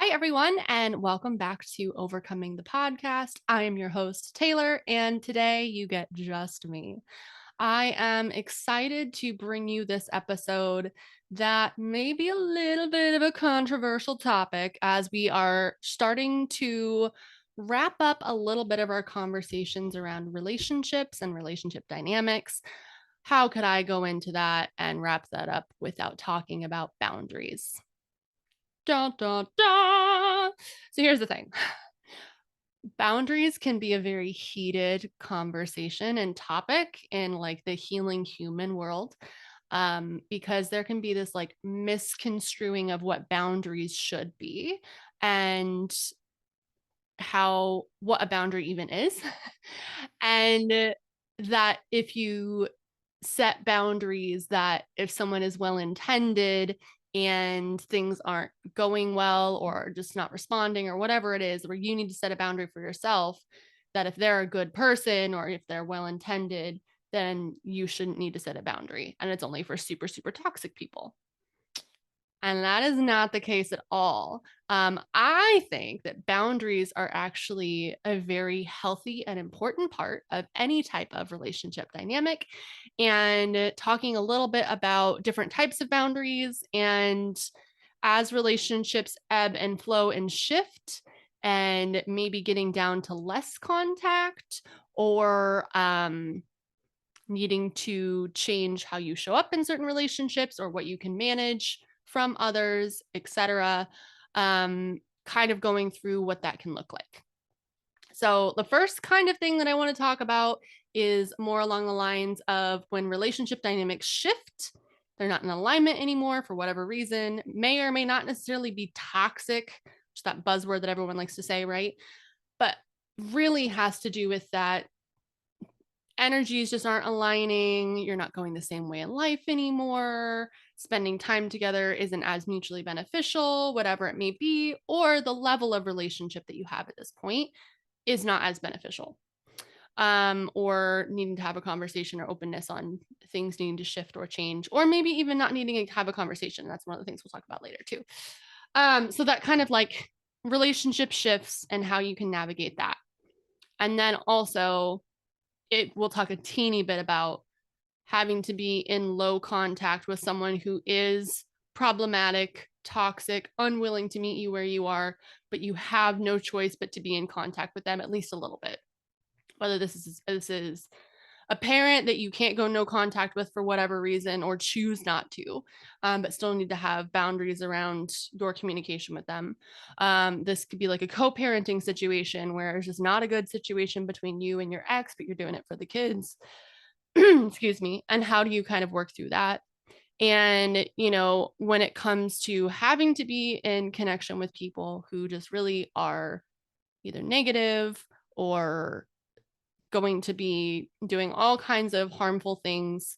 Hi, everyone, and welcome back to Overcoming the Podcast. I am your host, Taylor, and today you get just me. I am excited to bring you this episode that may be a little bit of a controversial topic as we are starting to wrap up a little bit of our conversations around relationships and relationship dynamics. How could I go into that and wrap that up without talking about boundaries? Da, da, da. So here's the thing. Boundaries can be a very heated conversation and topic in like the healing human world, because there can be this like misconstruing of what boundaries should be and what a boundary even is. And that if you set boundaries, that if someone is well intended and things aren't going well or just not responding or whatever it is, where you need to set a boundary for yourself, that if they're a good person or if they're well intended, then you shouldn't need to set a boundary. And it's only for super, super toxic people. And that is not the case at all. I think that boundaries are actually a very healthy and important part of any type of relationship dynamic. And talking a little bit about different types of boundaries and as relationships ebb and flow and shift, and maybe getting down to less contact or needing to change how you show up in certain relationships or what you can manage from others, etc. Kind of going through what that can look like. So the first kind of thing that I want to talk about is more along the lines of when relationship dynamics shift, they're not in alignment anymore for whatever reason, may or may not necessarily be toxic, which is that buzzword that everyone likes to say, right? But really has to do with that energies just aren't aligning. You're not going the same way in life anymore. Spending time together isn't as mutually beneficial, whatever it may be, or the level of relationship that you have at this point is not as beneficial. Or needing to have a conversation or openness on things needing to shift or change, or maybe even not needing to have a conversation. That's one of the things we'll talk about later too. So that kind of like relationship shifts and how you can navigate that. And then also we'll talk a teeny bit about having to be in low contact with someone who is problematic, toxic, unwilling to meet you where you are, but you have no choice but to be in contact with them at least a little bit. Whether this is a parent that you can't go no contact with for whatever reason or choose not to, but still need to have boundaries around your communication with them. This could be like a co-parenting situation where it's just not a good situation between you and your ex, but you're doing it for the kids. Excuse me. And how do you kind of work through that? And, when it comes to having to be in connection with people who just really are either negative or going to be doing all kinds of harmful things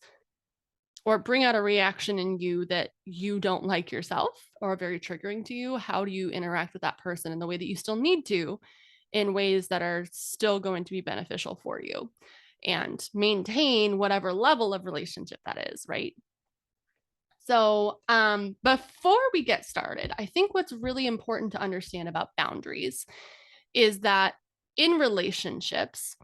or bring out a reaction in you that you don't like yourself or are very triggering to you, how do you interact with that person in the way that you still need to, in ways that are still going to be beneficial for you and maintain whatever level of relationship that is, right? So, before we get started, I think what's really important to understand about boundaries is that in relationships,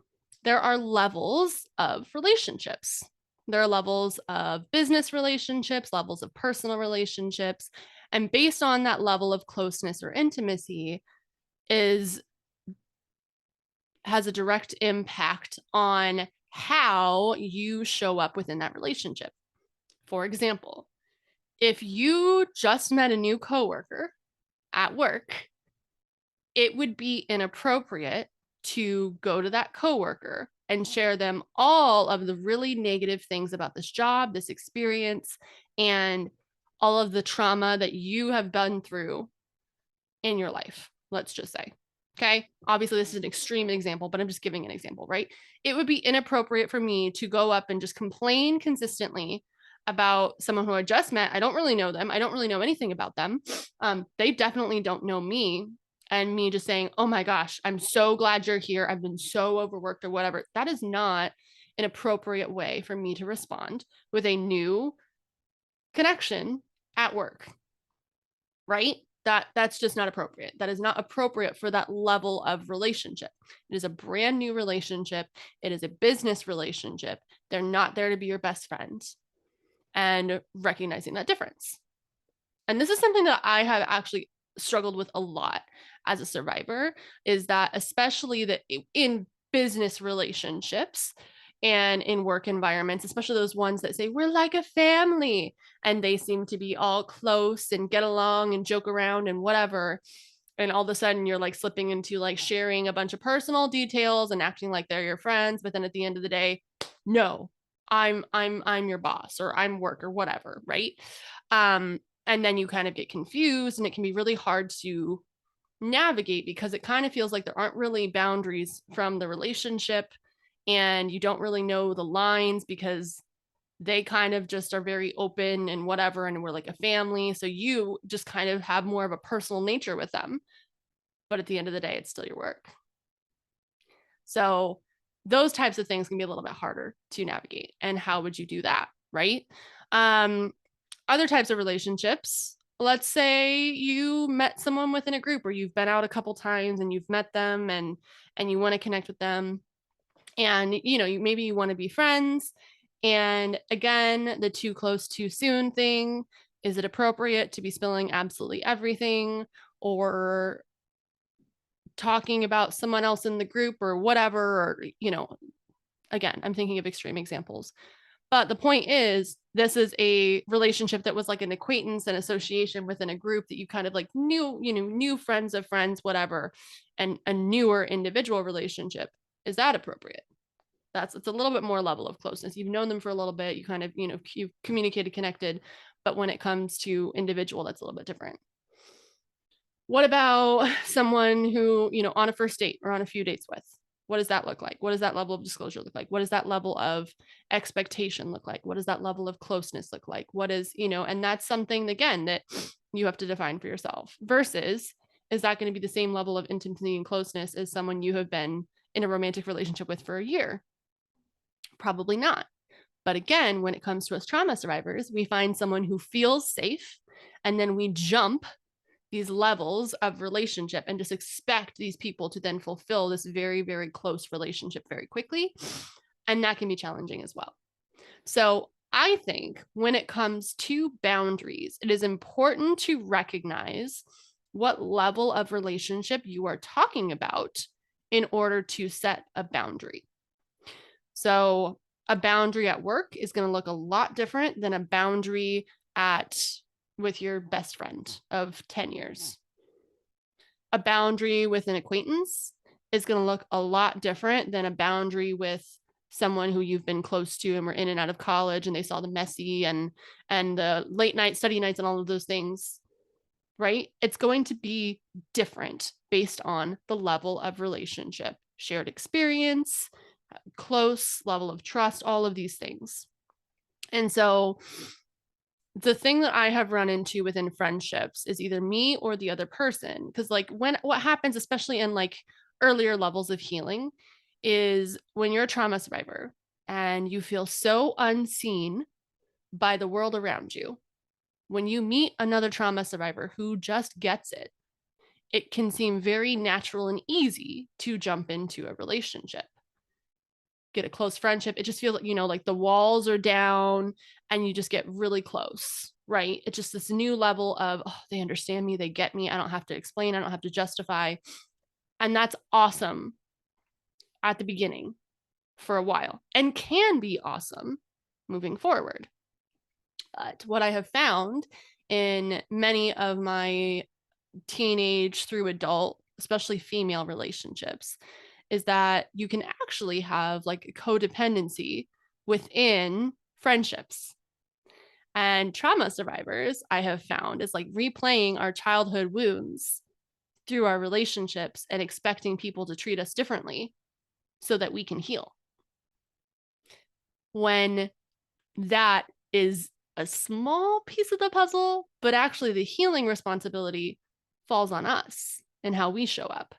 there are levels of relationships. There are levels of business relationships, levels of personal relationships, and based on that level of closeness or intimacy has a direct impact on how you show up within that relationship. For example, if you just met a new coworker at work, it would be inappropriate to go to that coworker and share them all of the really negative things about this job, this experience, and all of the trauma that you have been through in your life, let's just say. Okay. Obviously, this is an extreme example, but I'm just giving an example, right? It would be inappropriate for me to go up and just complain consistently about someone who I just met. I don't really know them. I don't really know anything about them. They definitely don't know me. And me just saying, oh my gosh, I'm so glad you're here. I've been so overworked or whatever. That is not an appropriate way for me to respond with a new connection at work, right? That's just not appropriate. That is not appropriate for that level of relationship. It is a brand new relationship. It is a business relationship. They're not there to be your best friends, and recognizing that difference. And this is something that I have actually struggled with a lot as a survivor, is that especially that in business relationships and in work environments, especially those ones that say we're like a family and they seem to be all close and get along and joke around and whatever, and all of a sudden you're like slipping into like sharing a bunch of personal details and acting like they're your friends, but then at the end of the day, no, I'm your boss, or I'm work, or whatever, right? And then you kind of get confused, and it can be really hard to navigate because it kind of feels like there aren't really boundaries from the relationship, and you don't really know the lines because they kind of just are very open and whatever, and we're like a family, so you just kind of have more of a personal nature with them, but at the end of the day it's still your work. So those types of things can be a little bit harder to navigate. And how would you do that, right? Other types of relationships, let's say you met someone within a group, or you've been out a couple times and you've met them, and you want to connect with them, and maybe you want to be friends. And again, the too close too soon thing, is it appropriate to be spilling absolutely everything, or talking about someone else in the group or whatever, or again, I'm thinking of extreme examples. But the point is, this is a relationship that was like an acquaintance and association within a group that you kind of like knew friends of friends, whatever, and a newer individual relationship. Is that appropriate? It's a little bit more level of closeness. You've known them for a little bit. You kind of, you've communicated, connected. But when it comes to individual, that's a little bit different. What about someone who, on a first date or on a few dates with? What does that look like? What does that level of disclosure look like? What does that level of expectation look like? What does that level of closeness look like? What is, and that's something, again, that you have to define for yourself. Versus, is that going to be the same level of intimacy and closeness as someone you have been in a romantic relationship with for a year? Probably not. But again, when it comes to us trauma survivors, we find someone who feels safe, and then we jump these levels of relationship and just expect these people to then fulfill this very, very close relationship very quickly. And that can be challenging as well. So I think when it comes to boundaries, it is important to recognize what level of relationship you are talking about in order to set a boundary. So a boundary at work is going to look a lot different than a boundary with your best friend of 10 years. A boundary with an acquaintance is going to look a lot different than a boundary with someone who you've been close to and were in and out of college, and they saw the messy and the late night study nights and all of those things, right? It's going to be different based on the level of relationship, shared experience, close level of trust, all of these things. And so the thing that I have run into within friendships is either me or the other person. Because like what happens, especially in like earlier levels of healing, is when you're a trauma survivor and you feel so unseen by the world around you, when you meet another trauma survivor who just gets it, it can seem very natural and easy to jump into a relationship, get a close friendship. It just feels like, like the walls are down and you just get really close, right? It's just this new level of, oh, they understand me, they get me, I don't have to explain, I don't have to justify. And that's awesome at the beginning for a while, and can be awesome moving forward. But what I have found in many of my teenage through adult, especially female relationships, is that you can actually have like codependency within friendships. And trauma survivors, I have found, is like replaying our childhood wounds through our relationships and expecting people to treat us differently so that we can heal. When that is a small piece of the puzzle, but actually the healing responsibility falls on us and how we show up.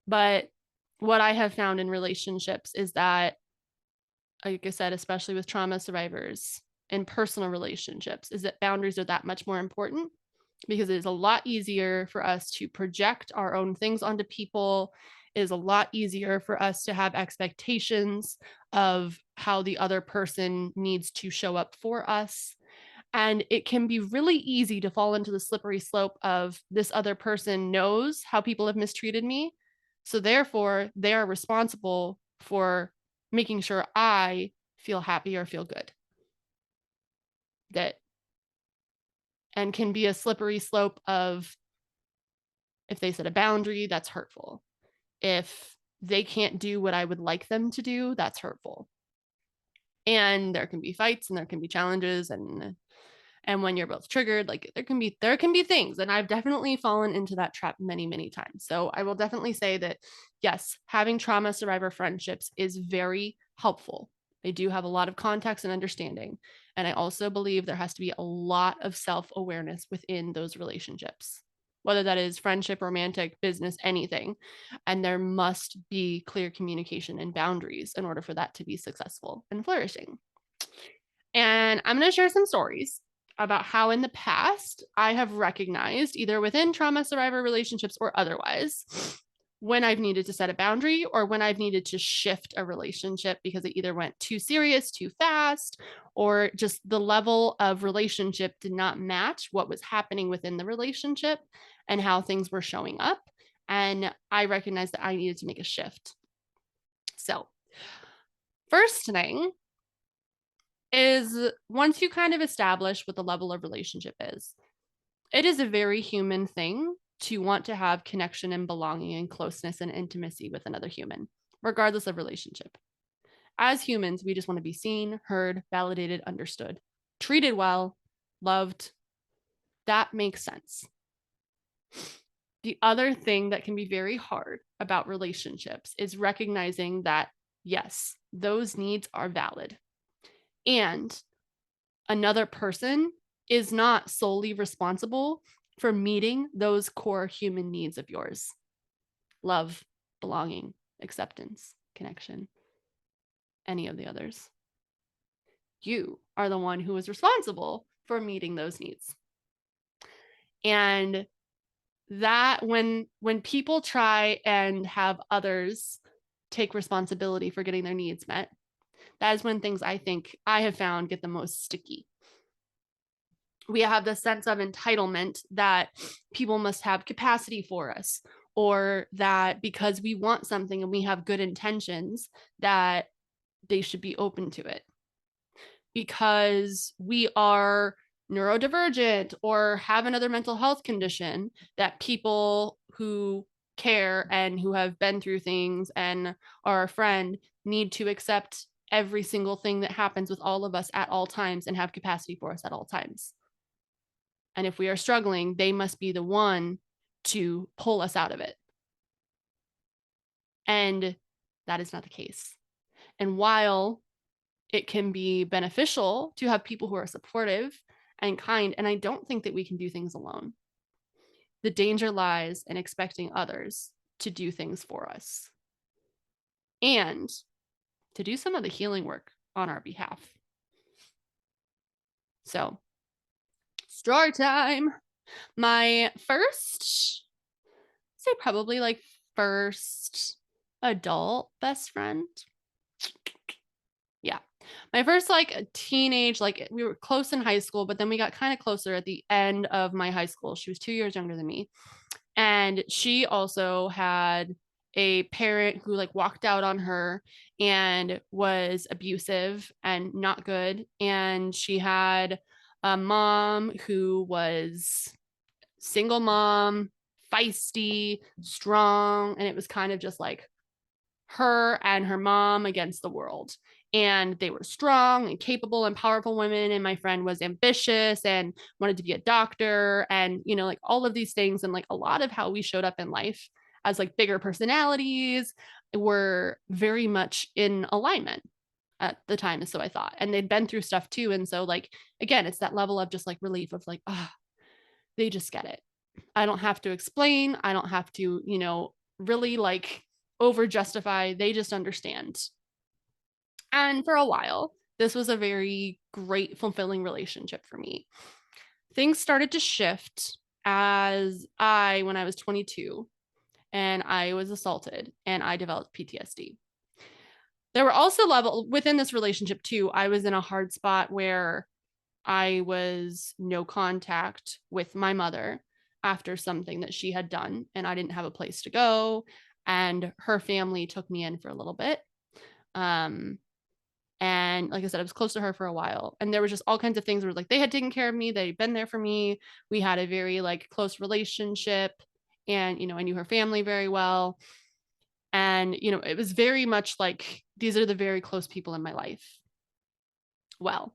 But what I have found in relationships is that, like I said, especially with trauma survivors and personal relationships, is that boundaries are that much more important. because it is a lot easier for us to project our own things onto people. It is a lot easier for us to have expectations of how the other person needs to show up for us. And it can be really easy to fall into the slippery slope of this other person knows how people have mistreated me. So therefore, they are responsible for making sure I feel happy or feel good. That and can be a slippery slope of if they set a boundary, that's hurtful. If they can't do what I would like them to do, that's hurtful. And there can be fights and there can be challenges and when you're both triggered, like there can be things, and I've definitely fallen into that trap many times. So I will definitely say that yes, having trauma survivor friendships is very helpful. They do have a lot of context and understanding, and I also believe there has to be a lot of self-awareness within those relationships, whether that is friendship, romantic, business, anything. And there must be clear communication and boundaries in order for that to be successful and flourishing. And I'm going to share some stories about how in the past I have recognized, either within trauma survivor relationships or otherwise, when I've needed to set a boundary or when I've needed to shift a relationship because it either went too serious, too fast, or just the level of relationship did not match what was happening within the relationship and how things were showing up. And I recognized that I needed to make a shift. So, first thing is once you kind of establish what the level of relationship is, it is a very human thing to want to have connection and belonging and closeness and intimacy with another human, regardless of relationship. As humans, we just want to be seen, heard, validated, understood, treated well, loved. That makes sense. The other thing that can be very hard about relationships is recognizing that, yes, those needs are valid. And another person is not solely responsible for meeting those core human needs of yours: love, belonging, acceptance, connection, any of the others. You are the one who is responsible for meeting those needs. And that when people try and have others take responsibility for getting their needs met, that is when things I think I have found get the most sticky. We have this sense of entitlement that people must have capacity for us, or that because we want something and we have good intentions, that they should be open to it. Because we are neurodivergent or have another mental health condition, that people who care and who have been through things and are a friend need to accept every single thing that happens with all of us at all times and have capacity for us at all times. And if we are struggling, they must be the one to pull us out of it. And that is not the case. And while it can be beneficial to have people who are supportive and kind, and I don't think that we can do things alone, the danger lies in expecting others to do things for us and to do some of the healing work on our behalf. So, story time. My first, say probably like first adult best friend. Yeah. My first like teenage, like we were close in high school, but then we got kind of closer at the end of my high school. She was 2 years younger than me. And she also had a parent who like walked out on her and was abusive and not good. And she had a mom who was single mom, feisty, strong, and it was kind of just like her and her mom against the world. And they were strong and capable and powerful women. And my friend was ambitious and wanted to be a doctor and, you know, like all of these things. And like a lot of how we showed up in life as like bigger personalities were very much in alignment at the time. So I thought, and they'd been through stuff too. And so, like, again, it's that level of just like relief of like, ah, oh, they just get it. I don't have to explain. I don't have to, you know, really like over justify. They just understand. And for a while, this was a very great, fulfilling relationship for me. Things started to shift when I was 22 and I was assaulted and I developed PTSD. There were also levels within this relationship too. I was in a hard spot where I was no contact with my mother after something that she had done, and I didn't have a place to go. And her family took me in for a little bit. Um, and like I said, I was close to her for a while. And there was just all kinds of things where like they had taken care of me, they'd been there for me. We had a very like close relationship. And, I knew her family very well. And, it was very much like these are the very close people in my life. Well,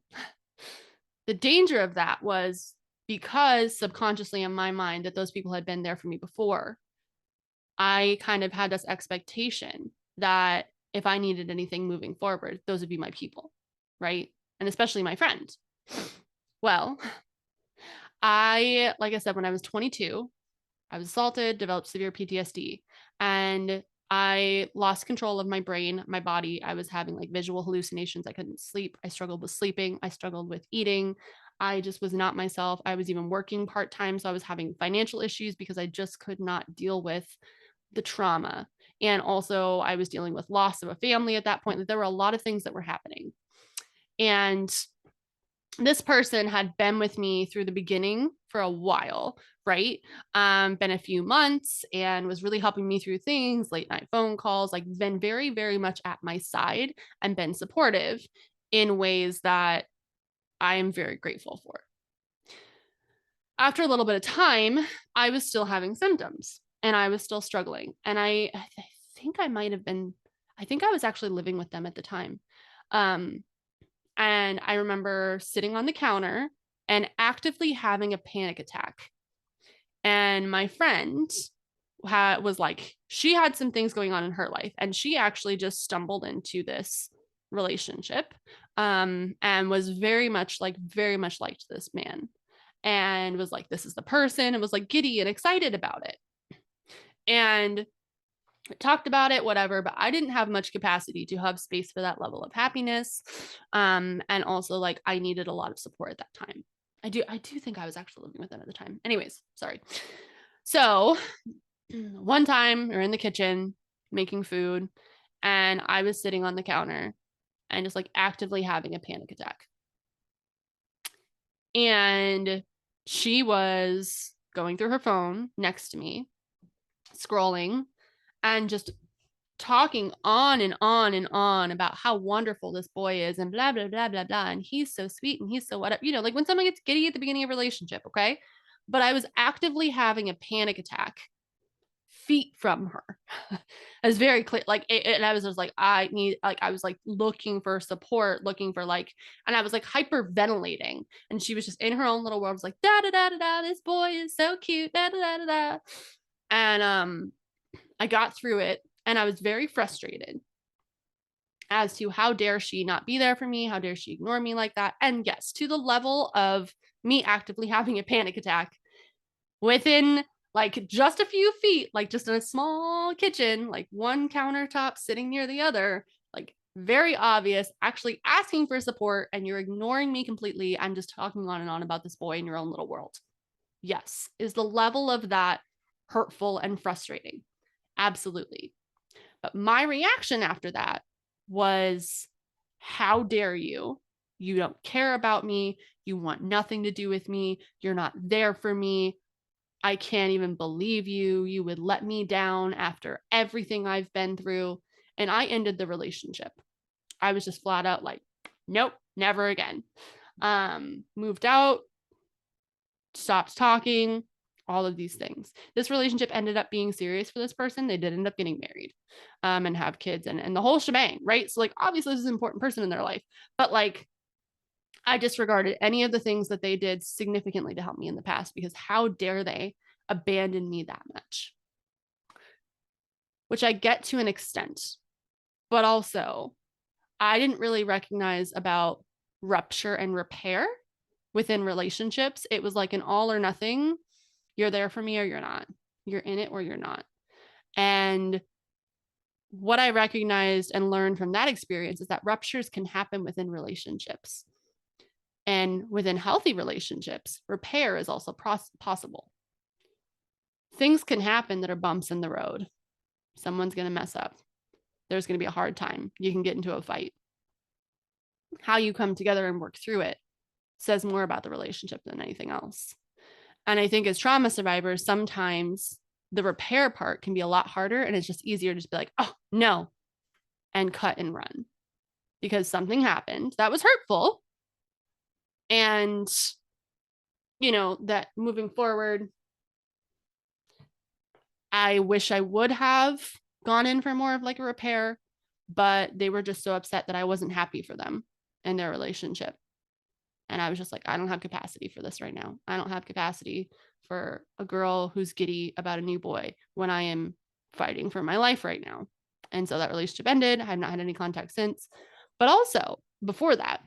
the danger of that was because subconsciously in my mind that those people had been there for me before, I kind of had this expectation that if I needed anything moving forward, those would be my people, right? And especially my friend. Well, like I said, when I was 22, I was assaulted, developed severe PTSD, and I lost control of my brain, my body. I was having like visual hallucinations. I couldn't sleep. I struggled with sleeping. I struggled with eating. I just was not myself. I was even working part time. So I was having financial issues because I just could not deal with the trauma. And also, I was dealing with loss of a family at that point. Like, there were a lot of things that were happening. And this person had been with me through the beginning for a while, right? Been a few months and was really helping me through things, late night phone calls, like been very, very much at my side and been supportive in ways that I am very grateful for. After a little bit of time, I was still having symptoms and I was still struggling. And I think I think I was actually living with them at the time. Um, and I remember sitting on the counter and actively having a panic attack. And my friend was like, she had some things going on in her life, and she actually just stumbled into this relationship, and was very much liked this man, and was like, this is the person, and was like giddy and excited about it. And talked about it, whatever, but I didn't have much capacity to have space for that level of happiness. And also like I needed a lot of support at that time. I do think I was actually living with them at the time. Anyways, sorry. So one time we were in the kitchen making food and I was sitting on the counter and just like actively having a panic attack. And she was going through her phone next to me, scrolling and just talking on and on and on about how wonderful this boy is and blah, blah, blah, blah, blah. And he's so sweet and he's so whatever, like when someone gets giddy at the beginning of a relationship, okay? But I was actively having a panic attack feet from her. It was very clear. Like, and I was just like, I was like looking for support, looking for like, and I was like hyperventilating. And she was just in her own little world, was like, da da da da da, this boy is so cute, da da da da da. And I got through it and I was very frustrated as to how dare she not be there for me? How dare she ignore me like that? And yes, to the level of me actively having a panic attack within like just a few feet, like just in a small kitchen, like one countertop sitting near the other, like very obvious, actually asking for support, and you're ignoring me completely. I'm just talking on and on about this boy in your own little world. Yes. Is the level of that hurtful and frustrating? Absolutely. But my reaction after that was, how dare you? You don't care about me. You want nothing to do with me. You're not there for me. I can't even believe you. You would let me down after everything I've been through. And I ended the relationship. I was just flat out like, nope, never again. Moved out, stopped talking, all of these things. This relationship ended up being serious for this person. They did end up getting married, and have kids and the whole shebang, right? So like obviously this is an important person in their life, but like I disregarded any of the things that they did significantly to help me in the past, because how dare they abandon me that much? Which I get to an extent, but also I didn't really recognize about rupture and repair within relationships. It was like an all or nothing. You're there for me or you're not. You're in it or you're not. And what I recognized and learned from that experience is that ruptures can happen within relationships. And within healthy relationships, repair is also possible. things can happen that are bumps in the road. Someone's going to mess up. There's going to be a hard time. You can get into a fight. How you come together and work through it says more about the relationship than anything else. And I think as trauma survivors, sometimes the repair part can be a lot harder, and it's just easier to just be like, oh, no, and cut and run because something happened that was hurtful. And, that moving forward, I wish I would have gone in for more of like a repair, but they were just so upset that I wasn't happy for them and their relationship. And I was just like, I don't have capacity for this right now. I don't have capacity for a girl who's giddy about a new boy when I am fighting for my life right now. And so that relationship ended. I have not had any contact since. But also, before that,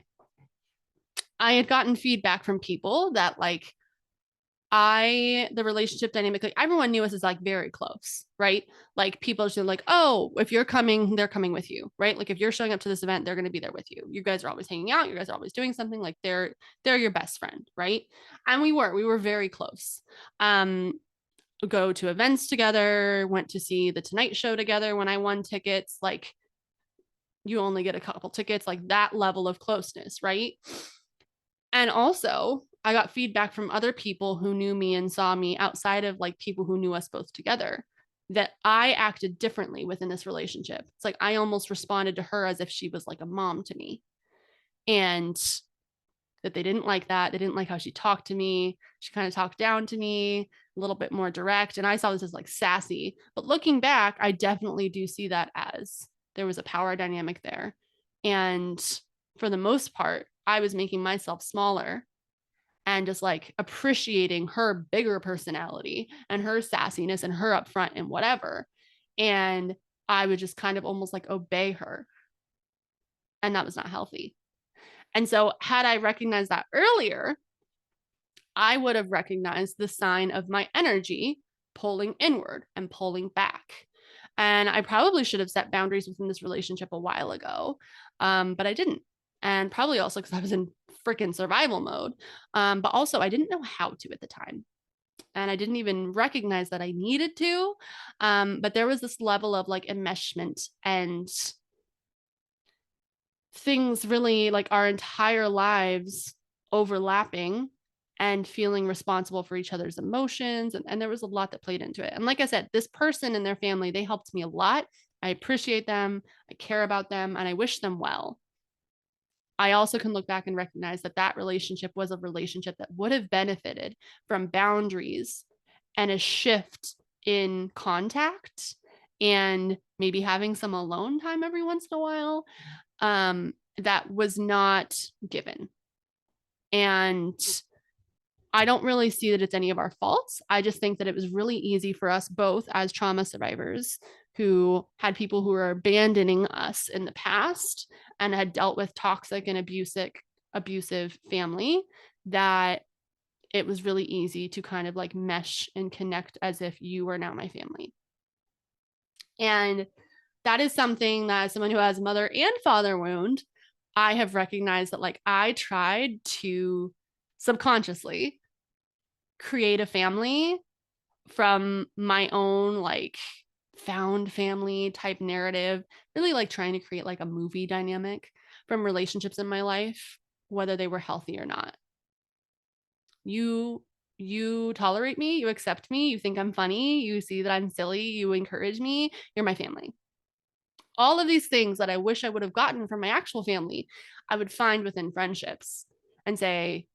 I had gotten feedback from people that like the relationship dynamic, like everyone knew us as like very close, right? Like people just like, oh, if you're coming, they're coming with you, right? Like if you're showing up to this event, they're going to be there with you. You guys are always hanging out. You guys are always doing something. Like they're your best friend, right? And we were very close. Go to events together, went to see the Tonight Show together when I won tickets. Like you only get a couple tickets, like that level of closeness, right? And also, I got feedback from other people who knew me and saw me outside of like people who knew us both together that I acted differently within this relationship. It's like I almost responded to her as if she was like a mom to me. And that they didn't like that. They didn't like how she talked to me. She kind of talked down to me, a little bit more direct. And I saw this as like sassy. But looking back, I definitely do see that as there was a power dynamic there. And for the most part, I was making myself smaller and just like appreciating her bigger personality and her sassiness and her upfront and whatever. And I would just kind of almost like obey her. And that was not healthy. And so, had I recognized that earlier, I would have recognized the sign of my energy pulling inward and pulling back. And I probably should have set boundaries within this relationship a while ago, but I didn't. And probably also because I was in freaking survival mode. But also, I didn't know how to at the time. And I didn't even recognize that I needed to. But there was this level of like enmeshment and things really like our entire lives overlapping and feeling responsible for each other's emotions. And there was a lot that played into it. And like I said, this person and their family, they helped me a lot. I appreciate them. I care about them and I wish them well. I also can look back and recognize that that relationship was a relationship that would have benefited from boundaries and a shift in contact and maybe having some alone time every once in a while that was not given. And I don't really see that it's any of our faults. I just think that it was really easy for us both as trauma survivors who had people who were abandoning us in the past and had dealt with toxic and abusive family that it was really easy to kind of like mesh and connect as if you were now my family. And that is something that as someone who has a mother and father wound, I have recognized that like I tried to subconsciously create a family from my own like found family type narrative, really like trying to create like a movie dynamic from relationships in my life, whether they were healthy or not. You tolerate me, you accept me, you think I'm funny, you see that I'm silly, you encourage me, you're my family. All of these things that I wish I would have gotten from my actual family, I would find within friendships and say,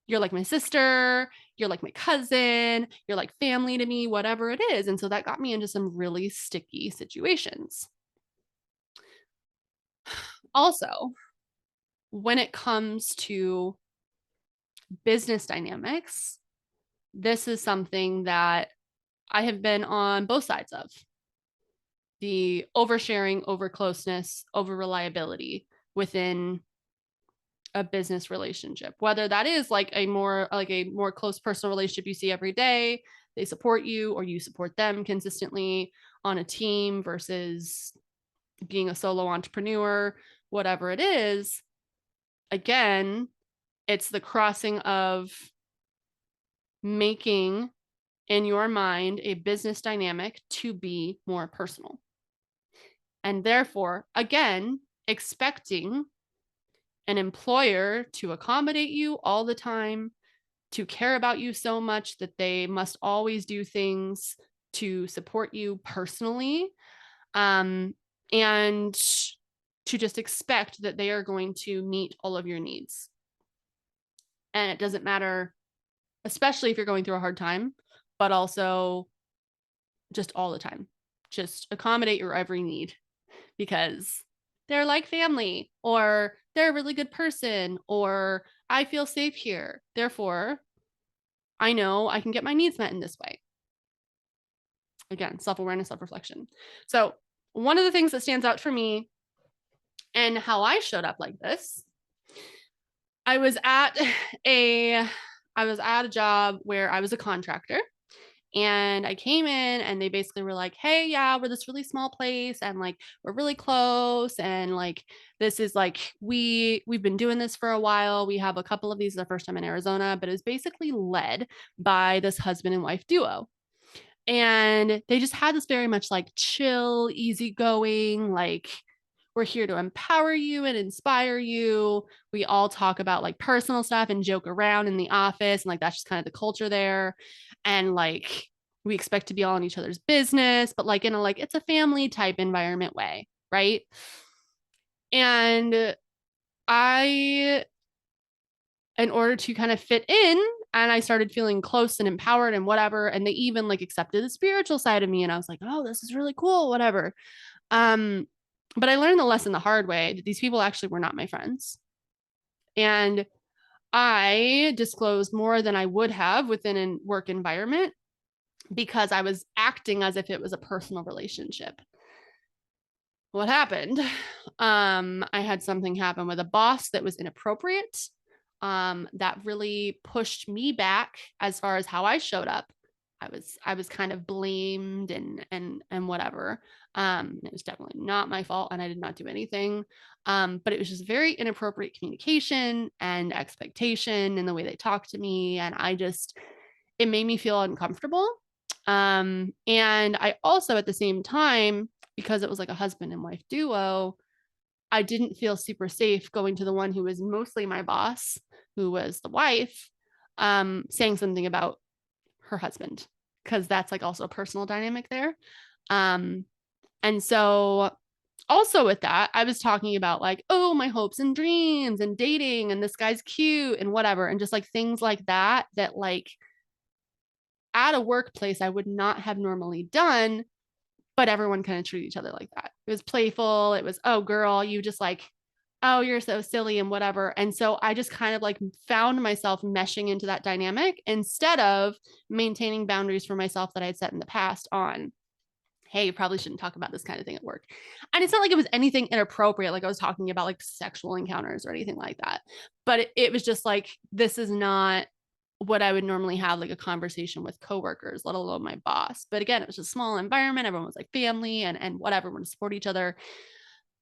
you're like my sister, you're like my cousin, you're like family to me, whatever it is. And so that got me into some really sticky situations. Also, when it comes to business dynamics, this is something that I have been on both sides of the oversharing, over closeness, over reliability within a business relationship, whether that is like a more close personal relationship you see every day, they support you or you support them consistently on a team versus being a solo entrepreneur, whatever it is. Again, it's the crossing of making in your mind a business dynamic to be more personal. And therefore, again, expecting an employer to accommodate you all the time, to care about you so much that they must always do things to support you personally, and to just expect that they are going to meet all of your needs. And it doesn't matter, especially if you're going through a hard time, but also just all the time. Just accommodate your every need because they're like family, or they're a really good person, or I feel safe here. Therefore, I know I can get my needs met in this way. Again, self-awareness, self-reflection. So one of the things that stands out for me and how I showed up like this, I was at a job where I was a contractor, and I came in and they basically were like, "Hey, yeah, we're this really small place and like we're really close and like this is like we've been doing this for a while. We have a couple of these the first time in Arizona, but it was basically led by this husband and wife duo." And they just had this very much like chill, easygoing, like, we're here to empower you and inspire you. We all talk about like personal stuff and joke around in the office. And like, that's just kind of the culture there. And like, we expect to be all in each other's business, but like in a like, it's a family type environment way. Right. And I, in order to kind of fit in, and I started feeling close and empowered and whatever. And they even like accepted the spiritual side of me. And I was like, oh, this is really cool, whatever. Um, but I learned the lesson the hard way that these people actually were not my friends. And I disclosed more than I would have within a work environment because I was acting as if it was a personal relationship. What happened? I had something happen with a boss that was inappropriate. That really pushed me back as far as how I showed up. I was kind of blamed and whatever. It was definitely not my fault, and I did not do anything. But it was just very inappropriate communication and expectation in the way they talked to me, and it made me feel uncomfortable. And I also at the same time, because it was like a husband and wife duo, I didn't feel super safe going to the one who was mostly my boss, who was the wife, saying something about her husband, because that's like also a personal dynamic there. Um, and so also with that, I was talking about like, oh, my hopes and dreams and dating and this guy's cute and whatever. And just like things like that, that like at a workplace I would not have normally done, but everyone kind of treated each other like that. It was playful. It was, oh, girl, you just like, oh, you're so silly and whatever. And so I just kind of like found myself meshing into that dynamic instead of maintaining boundaries for myself that I had set in the past on, hey, you probably shouldn't talk about this kind of thing at work. And it's not like it was anything inappropriate, like I was talking about like sexual encounters or anything like that. But it was just like, this is not what I would normally have like a conversation with coworkers, let alone my boss. But again, it was a small environment. Everyone was like family and whatever, everyone to support each other.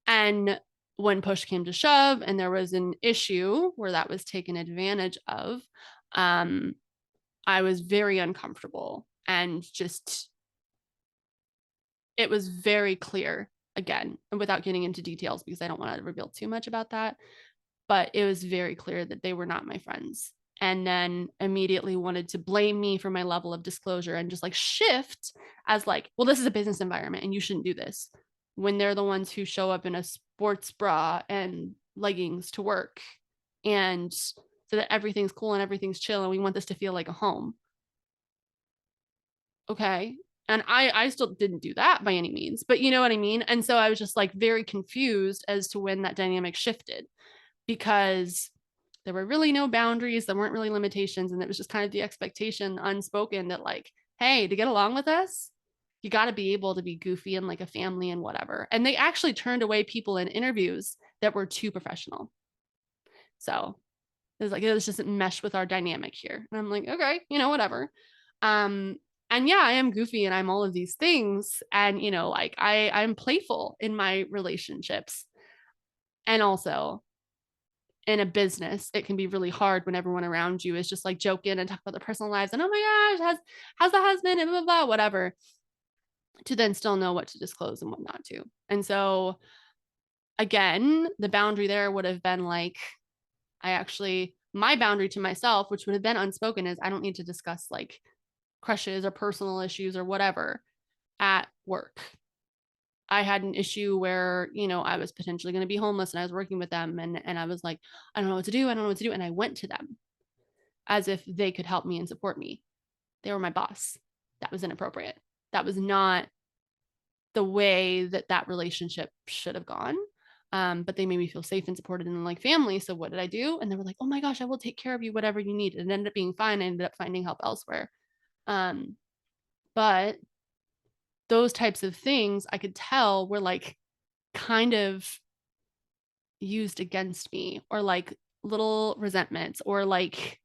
And when push came to shove and there was an issue where that was taken advantage of, I was very uncomfortable and just, it was very clear again, and without getting into details because I don't want to reveal too much about that, but it was very clear that they were not my friends. And then immediately wanted to blame me for my level of disclosure and just like shift as like, well, this is a business environment and you shouldn't do this, when they're the ones who show up in a sports bra and leggings to work, and so that everything's cool and everything's chill and we want this to feel like a home. Okay. And I still didn't do that by any means, but you know what I mean? And so I was just like very confused as to when that dynamic shifted, because there were really no boundaries, there weren't really limitations, and it was just kind of the expectation unspoken that like, hey, to get along with us, you got to be able to be goofy and like a family and whatever. And they actually turned away people in interviews that were too professional. So it was like, this doesn't mesh with our dynamic here. And I'm like, okay, whatever. Um, and yeah, I am goofy and I'm all of these things. And, like I'm playful in my relationships. And also in a business, it can be really hard when everyone around you is just like joking and talk about their personal lives and, oh my gosh, how's the husband and blah, blah, blah, whatever, to then still know what to disclose and what not to. And so again, the boundary there would have been like, my boundary to myself, which would have been unspoken, is I don't need to discuss like crushes or personal issues or whatever at work. I had an issue where, I was potentially going to be homeless and I was working with them, and I was like, I don't know what to do. I don't know what to do. And I went to them as if they could help me and support me. They were my boss. That was inappropriate. That was not the way that relationship should have gone. But they made me feel safe and supported and like family. So what did I do? And they were like, oh my gosh, I will take care of you, whatever you need. And it ended up being fine. I ended up finding help elsewhere. But those types of things I could tell were like kind of used against me, or like little resentments, or like,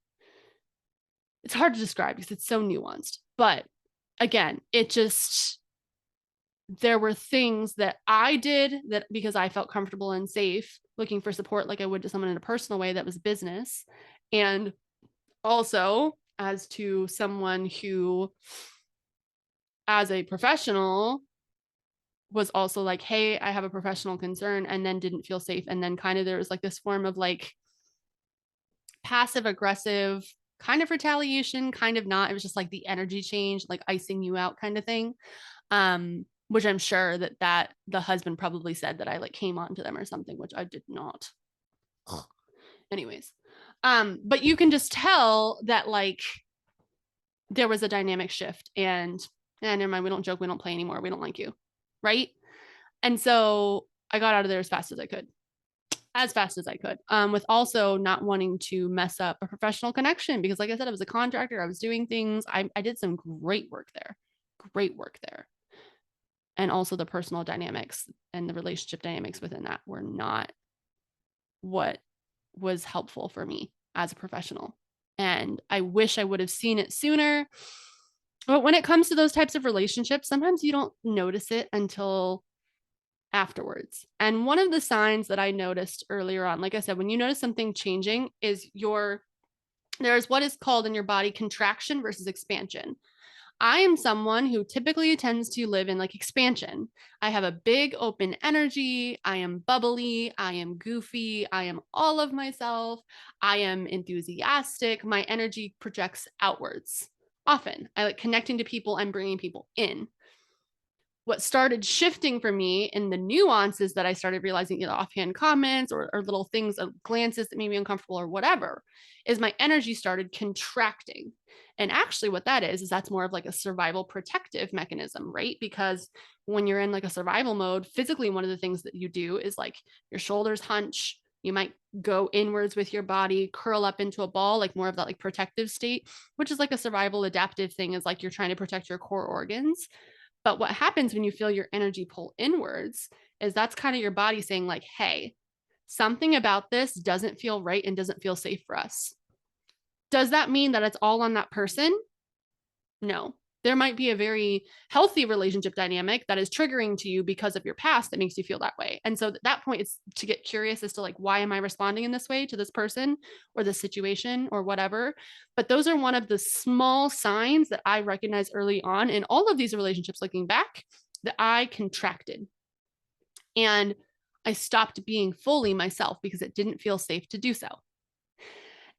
it's hard to describe because it's so nuanced. But again, there were things that I did that because I felt comfortable and safe looking for support like I would to someone in a personal way that was business. And also as to someone who, as a professional, was also like, hey, I have a professional concern, and then didn't feel safe. And then kind of there was like this form of like passive aggressive kind of retaliation, kind of not. It was just like the energy change, like icing you out kind of thing. Which I'm sure that the husband probably said that I like came on to them or something, which I did not. Anyways, but you can just tell that like there was a dynamic shift, and never mind, we don't joke, we don't play anymore, we don't like you, right? And so I got out of there as fast as I could, with also not wanting to mess up a professional connection, because like I said, I was a contractor, I was doing things, I did some great work there. And also the personal dynamics and the relationship dynamics within that were not what was helpful for me as a professional. And I wish I would have seen it sooner. But when it comes to those types of relationships, sometimes you don't notice it until afterwards. And one of the signs that I noticed earlier on, like I said, when you notice something changing, is there's what is called in your body contraction versus expansion. I am someone who typically tends to live in like expansion. I have a big open energy. I am bubbly. I am goofy. I am all of myself. I am enthusiastic. My energy projects outwards. Often, I like connecting to people and bringing people in. What started shifting for me in the nuances that I started realizing, offhand comments or little things, glances that made me uncomfortable or whatever, is my energy started contracting. And actually what that is that's more of like a survival protective mechanism, right? Because when you're in like a survival mode, physically, one of the things that you do is like your shoulders hunch, you might go inwards with your body, curl up into a ball, like more of that like protective state, which is like a survival adaptive thing, is like you're trying to protect your core organs. But what happens when you feel your energy pull inwards is that's kind of your body saying like, hey, something about this doesn't feel right and doesn't feel safe for us. Does that mean that it's all on that person? No. There might be a very healthy relationship dynamic that is triggering to you because of your past that makes you feel that way. And so at that point, it's to get curious as to like, why am I responding in this way to this person or this situation or whatever? But those are one of the small signs that I recognized early on in all of these relationships, looking back, that I contracted. And I stopped being fully myself because it didn't feel safe to do so.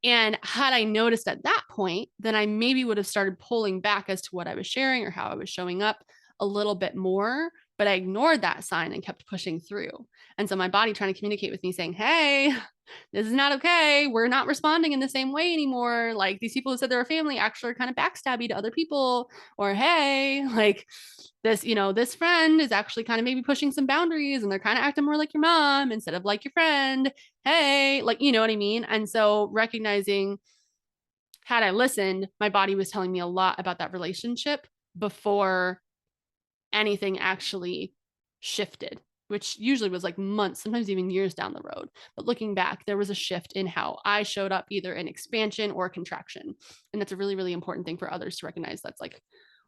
And had I noticed at that point, then I maybe would have started pulling back as to what I was sharing or how I was showing up a little bit more. But I ignored that sign and kept pushing through. And so my body trying to communicate with me saying, hey, this is not okay. We're not responding in the same way anymore. Like these people who said they're a family actually are kind of backstabby to other people. Or, hey, like this friend is actually kind of maybe pushing some boundaries and they're kind of acting more like your mom instead of like your friend. Hey, like, you know what I mean? And so recognizing, had I listened, my body was telling me a lot about that relationship before anything actually shifted, which usually was like months, sometimes even years down the road. But looking back, there was a shift in how I showed up, either in expansion or contraction. And that's a really, really important thing for others to recognize. That's like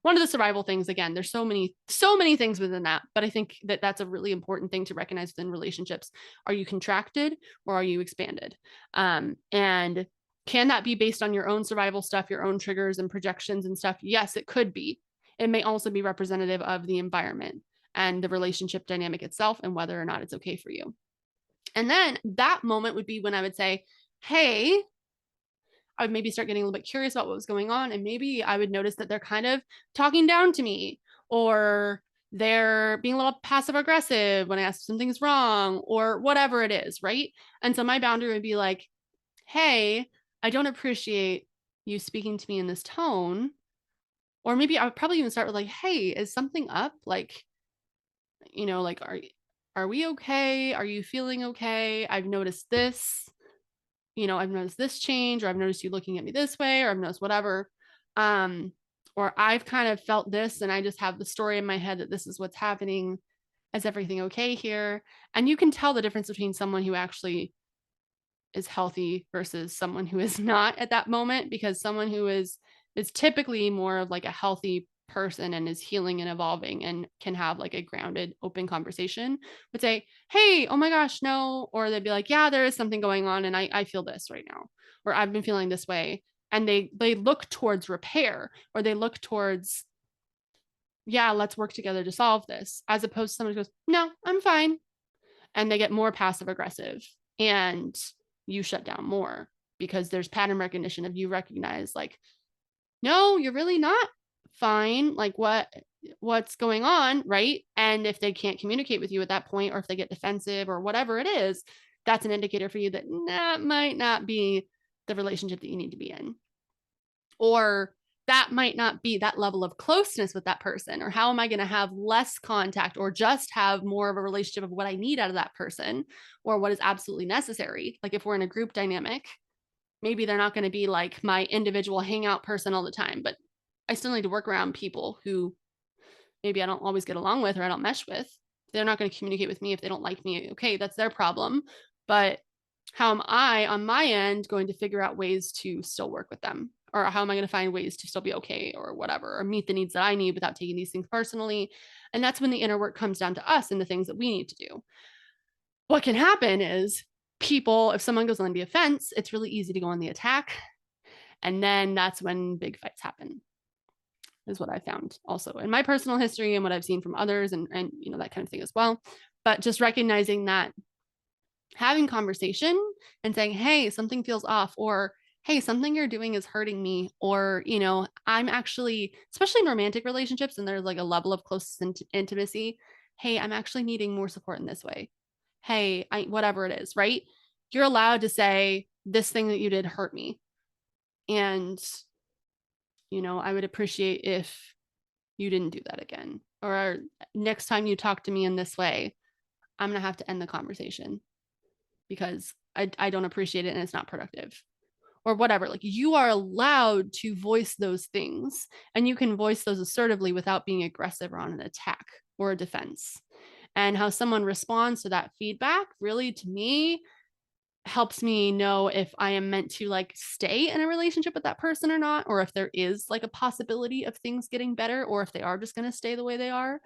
one of the survival things. Again, there's so many things within that, but I think that that's a really important thing to recognize within relationships. Are you contracted or are you expanded? And can that be based on your own survival stuff, your own triggers and projections and stuff? Yes, it could be. It may also be representative of the environment and the relationship dynamic itself and whether or not it's okay for you. And then that moment would be when I would say, hey, I would maybe start getting a little bit curious about what was going on. And maybe I would notice that they're kind of talking down to me, or they're being a little passive aggressive when I ask if something's wrong, or whatever it is, right? And so my boundary would be like, hey, I don't appreciate you speaking to me in this tone. Or maybe I would probably even start with like, hey, is something up? Like, like, are we okay? Are you feeling okay? I've noticed this. I've noticed this change, or I've noticed you looking at me this way, or I've noticed whatever. Or I've kind of felt this and I just have the story in my head that this is what's happening. Is everything okay here? And you can tell the difference between someone who actually is healthy versus someone who is not at that moment, because someone who is typically more of like a healthy person and is healing and evolving and can have like a grounded open conversation would say, hey, oh my gosh, no. Or they'd be like, yeah, there is something going on and I feel this right now, or I've been feeling this way. And they look towards repair, or they look towards, yeah, let's work together to solve this, as opposed to somebody who goes, no, I'm fine, and they get more passive aggressive and you shut down more because there's pattern recognition of, you recognize like, no, you're really not fine. Like what's going on, right? And if they can't communicate with you at that point, or if they get defensive or whatever it is, that's an indicator for you that that might not be the relationship that you need to be in. Or that might not be that level of closeness with that person. Or how am I going to have less contact, or just have more of a relationship of what I need out of that person, or what is absolutely necessary? Like if we're in a group dynamic, maybe they're not going to be like my individual hangout person all the time, but I still need to work around people who maybe I don't always get along with or I don't mesh with. They're not going to communicate with me if they don't like me. Okay, that's their problem. But how am I on my end going to figure out ways to still work with them? Or how am I going to find ways to still be okay, or whatever, or meet the needs that I need without taking these things personally? And that's when the inner work comes down to us and the things that we need to do. What can happen is people, if someone goes on the offense, it's really easy to go on the attack. And then that's when big fights happen, is what I found also in my personal history and what I've seen from others, and that kind of thing as well. But just recognizing that having conversation and saying, hey, something feels off, or hey, something you're doing is hurting me, or I'm actually, especially in romantic relationships and there's like a level of close intimacy, hey, I'm actually needing more support in this way. Hey, whatever it is, right? You're allowed to say, this thing that you did hurt me, and I would appreciate if you didn't do that again, or next time you talk to me in this way, I'm gonna have to end the conversation because I don't appreciate it and it's not productive, or whatever. Like, you are allowed to voice those things, and you can voice those assertively without being aggressive or on an attack or a defense. And how someone responds to that feedback really, to me, helps me know if I am meant to like stay in a relationship with that person or not, or if there is like a possibility of things getting better, or if they are just going to stay the way they are.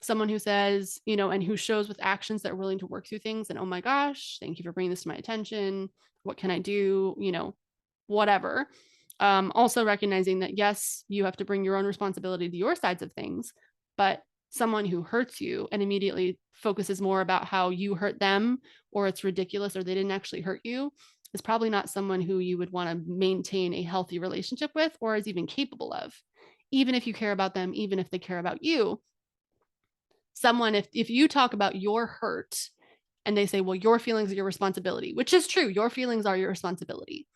Someone who says, and who shows with actions that are willing to work through things, and, oh my gosh, thank you for bringing this to my attention. What can I do? Whatever. Also recognizing that, yes, you have to bring your own responsibility to your sides of things, but someone who hurts you and immediately focuses more about how you hurt them, or it's ridiculous, or they didn't actually hurt you, is probably not someone who you would want to maintain a healthy relationship with, or is even capable of, even if you care about them, even if they care about you. Someone, if you talk about your hurt and they say, well, your feelings are your responsibility, which is true, your feelings are your responsibility.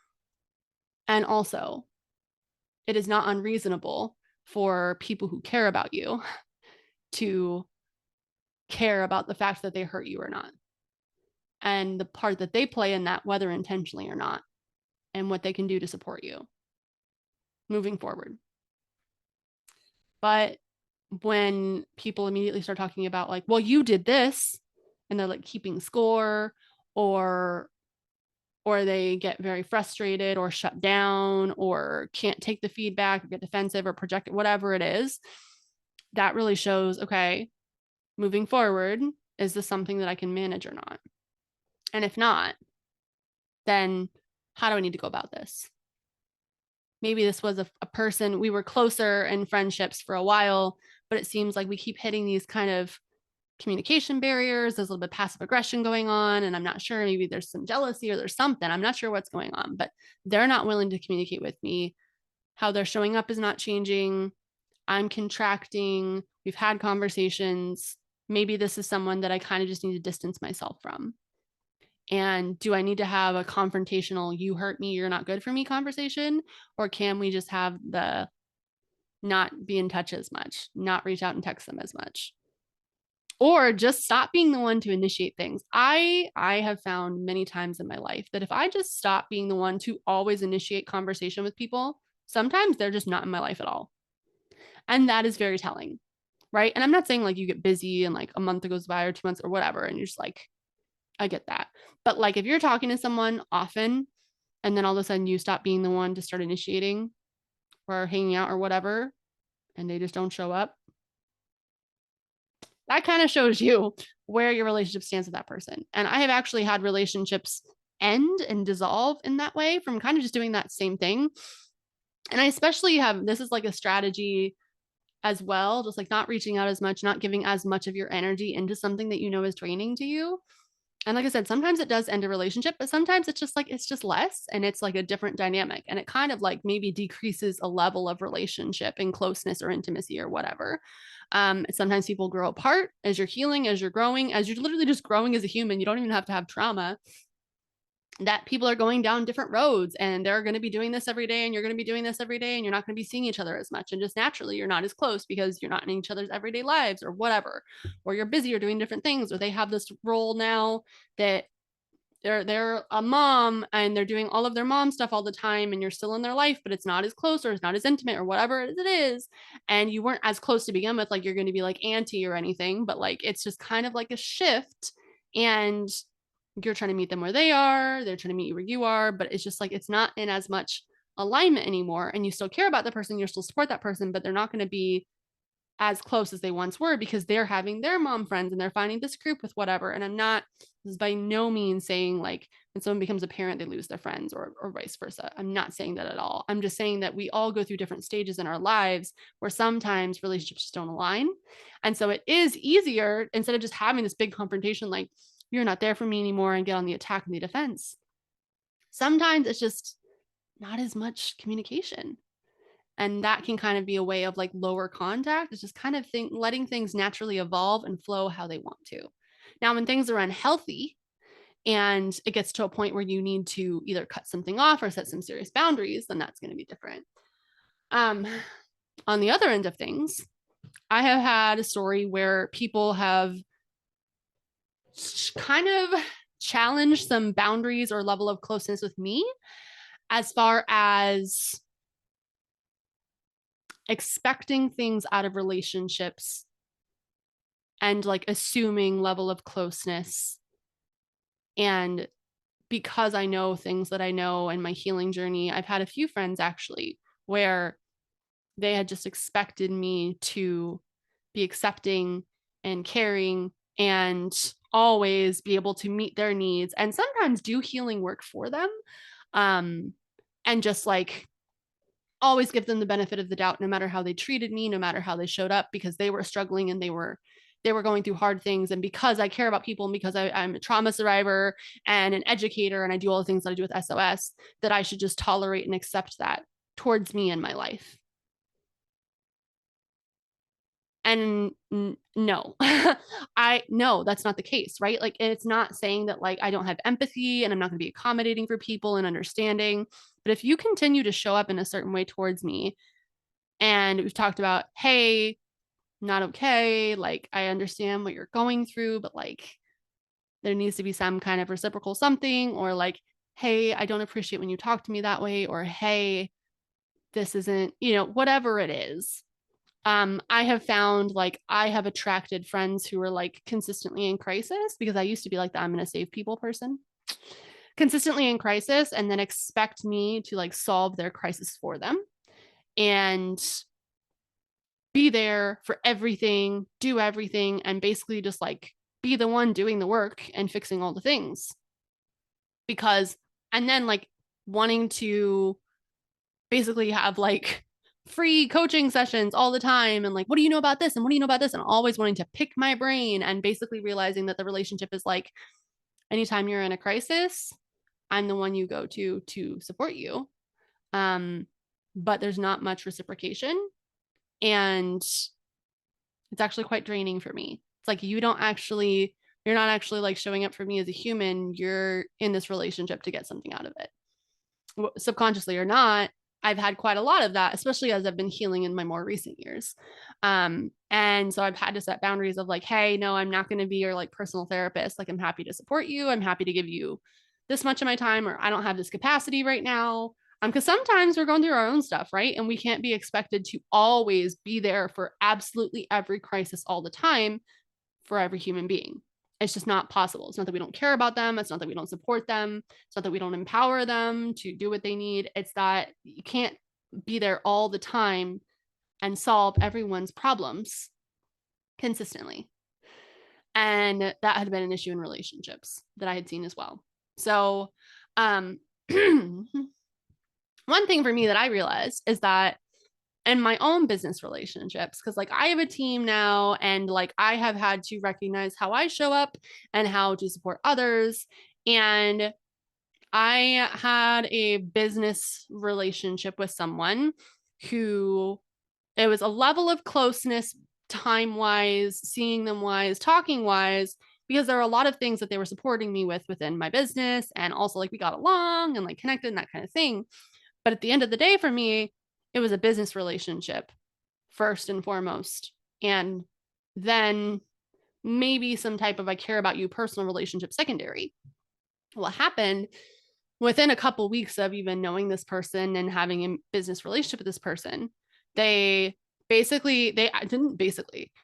And also, it is not unreasonable for people who care about you to care about the fact that they hurt you or not, and the part that they play in that, whether intentionally or not, and what they can do to support you moving forward. But when people immediately start talking about like, well, you did this, and they're like keeping score, or or they get very frustrated or shut down or can't take the feedback or get defensive or project it, whatever it is, that really shows, okay, moving forward, is this something that I can manage or not? And if not, then how do I need to go about this? Maybe this was a person, we were closer in friendships for a while, but it seems like we keep hitting these kind of communication barriers. There's a little bit of passive aggression going on, and I'm not sure, maybe there's some jealousy or there's something. I'm not sure what's going on, but they're not willing to communicate with me. How they're showing up is not changing. I'm contracting. We've had conversations. Maybe this is someone that I kind of just need to distance myself from. And do I need to have a confrontational, you hurt me, you're not good for me conversation? Or can we just have the not be in touch as much, not reach out and text them as much? Or just stop being the one to initiate things. I have found many times in my life that if I just stop being the one to always initiate conversation with people, sometimes they're just not in my life at all. And that is very telling, right? And I'm not saying like you get busy and like a month goes by or 2 months or whatever, and you're just like, I get that. But like if you're talking to someone often and then all of a sudden you stop being the one to start initiating or hanging out or whatever, and they just don't show up, that kind of shows you where your relationship stands with that person. And I have actually had relationships end and dissolve in that way from kind of just doing that same thing. And I especially have, this is like a strategy as well, just like not reaching out as much, not giving as much of your energy into something that you know is draining to you. And like I said, sometimes it does end a relationship, but sometimes it's just like, it's just less and it's like a different dynamic. And it kind of like maybe decreases a level of relationship and closeness or intimacy or whatever. Sometimes people grow apart as you're healing, as you're growing, as you're literally just growing as a human. You don't even have to have trauma. That people are going down different roads and they're going to be doing this every day and you're going to be doing this every day and you're not going to be seeing each other as much. And just naturally, you're not as close because you're not in each other's everyday lives or whatever, or you're busy or doing different things, or they have this role now that they're a mom and they're doing all of their mom stuff all the time and you're still in their life, but it's not as close or it's not as intimate or whatever it is. And you weren't as close to begin with, like you're going to be like auntie or anything, but like it's just kind of like a shift. And you're trying to meet them where they are, they're trying to meet you where you are, but it's just like it's not in as much alignment anymore. And you still care about the person, you still support that person, but they're not going to be as close as they once were because they're having their mom friends and they're finding this group with whatever. And this is by no means saying like when someone becomes a parent, they lose their friends or vice versa. I'm not saying that at all. I'm just saying that we all go through different stages in our lives where sometimes relationships just don't align. And so it is easier, instead of just having this big confrontation, like you're not there for me anymore and get on the attack and the defense. Sometimes it's just not as much communication. And that can kind of be a way of like lower contact. It's just kind of letting things naturally evolve and flow how they want to. Now, when things are unhealthy and it gets to a point where you need to either cut something off or set some serious boundaries, then that's going to be different. On the other end of things, I have had a story where people have kind of challenged some boundaries or level of closeness with me as far as expecting things out of relationships and like assuming level of closeness. And because I know things that I know in my healing journey, I've had a few friends actually where they had just expected me to be accepting and caring and always be able to meet their needs and sometimes do healing work for them. And just like always give them the benefit of the doubt, no matter how they treated me, no matter how they showed up, because they were struggling and they were going through hard things. And because I care about people and because I'm a trauma survivor and an educator and I do all the things that I do with SOS, that I should just tolerate and accept that towards me in my life. And no, no, that's not the case, right? Like, it's not saying that like I don't have empathy and I'm not going to be accommodating for people and understanding. But if you continue to show up in a certain way towards me, and we've talked about, hey, not okay, like I understand what you're going through, but like there needs to be some kind of reciprocal something, or like, hey, I don't appreciate when you talk to me that way, or hey, this isn't, whatever it is. I have found like I have attracted friends who are like consistently in crisis because I used to be like the I'm going to save people person. consistently in crisis and then expect me to like solve their crisis for them and be there for everything, do everything, and basically just like be the one doing the work and fixing all the things. Because, and then like wanting to basically have like free coaching sessions all the time and like, what do you know about this? And what do you know about this? And always wanting to pick my brain and basically realizing that the relationship is like, anytime you're in a crisis, I'm the one you go to support you. But there's not much reciprocation. And it's actually quite draining for me. It's like you're not actually like showing up for me as a human. You're in this relationship to get something out of it. Subconsciously or not, I've had quite a lot of that, especially as I've been healing in my more recent years. And so I've had to set boundaries of like, hey, no, I'm not going to be your like personal therapist. Like, I'm happy to support you. I'm happy to give you this much of my time, or I don't have this capacity right now. Because sometimes we're going through our own stuff, right? And we can't be expected to always be there for absolutely every crisis all the time for every human being. It's just not possible. It's not that we don't care about them. It's not that we don't support them. It's not that we don't empower them to do what they need. It's that you can't be there all the time and solve everyone's problems consistently. And that had been an issue in relationships that I had seen as well. So, one thing for me that I realized is that in my own business relationships, because like I have a team now and like I have had to recognize how I show up and how to support others. And I had a business relationship with someone who it was a level of closeness, time wise, seeing them wise, talking wise, because there are a lot of things that they were supporting me with within my business. And also, like, we got along and like connected and that kind of thing. But at the end of the day, for me, it was a business relationship first and foremost. And then maybe some type of I care about you personal relationship secondary. What happened within a couple weeks of even knowing this person and having a business relationship with this person, they they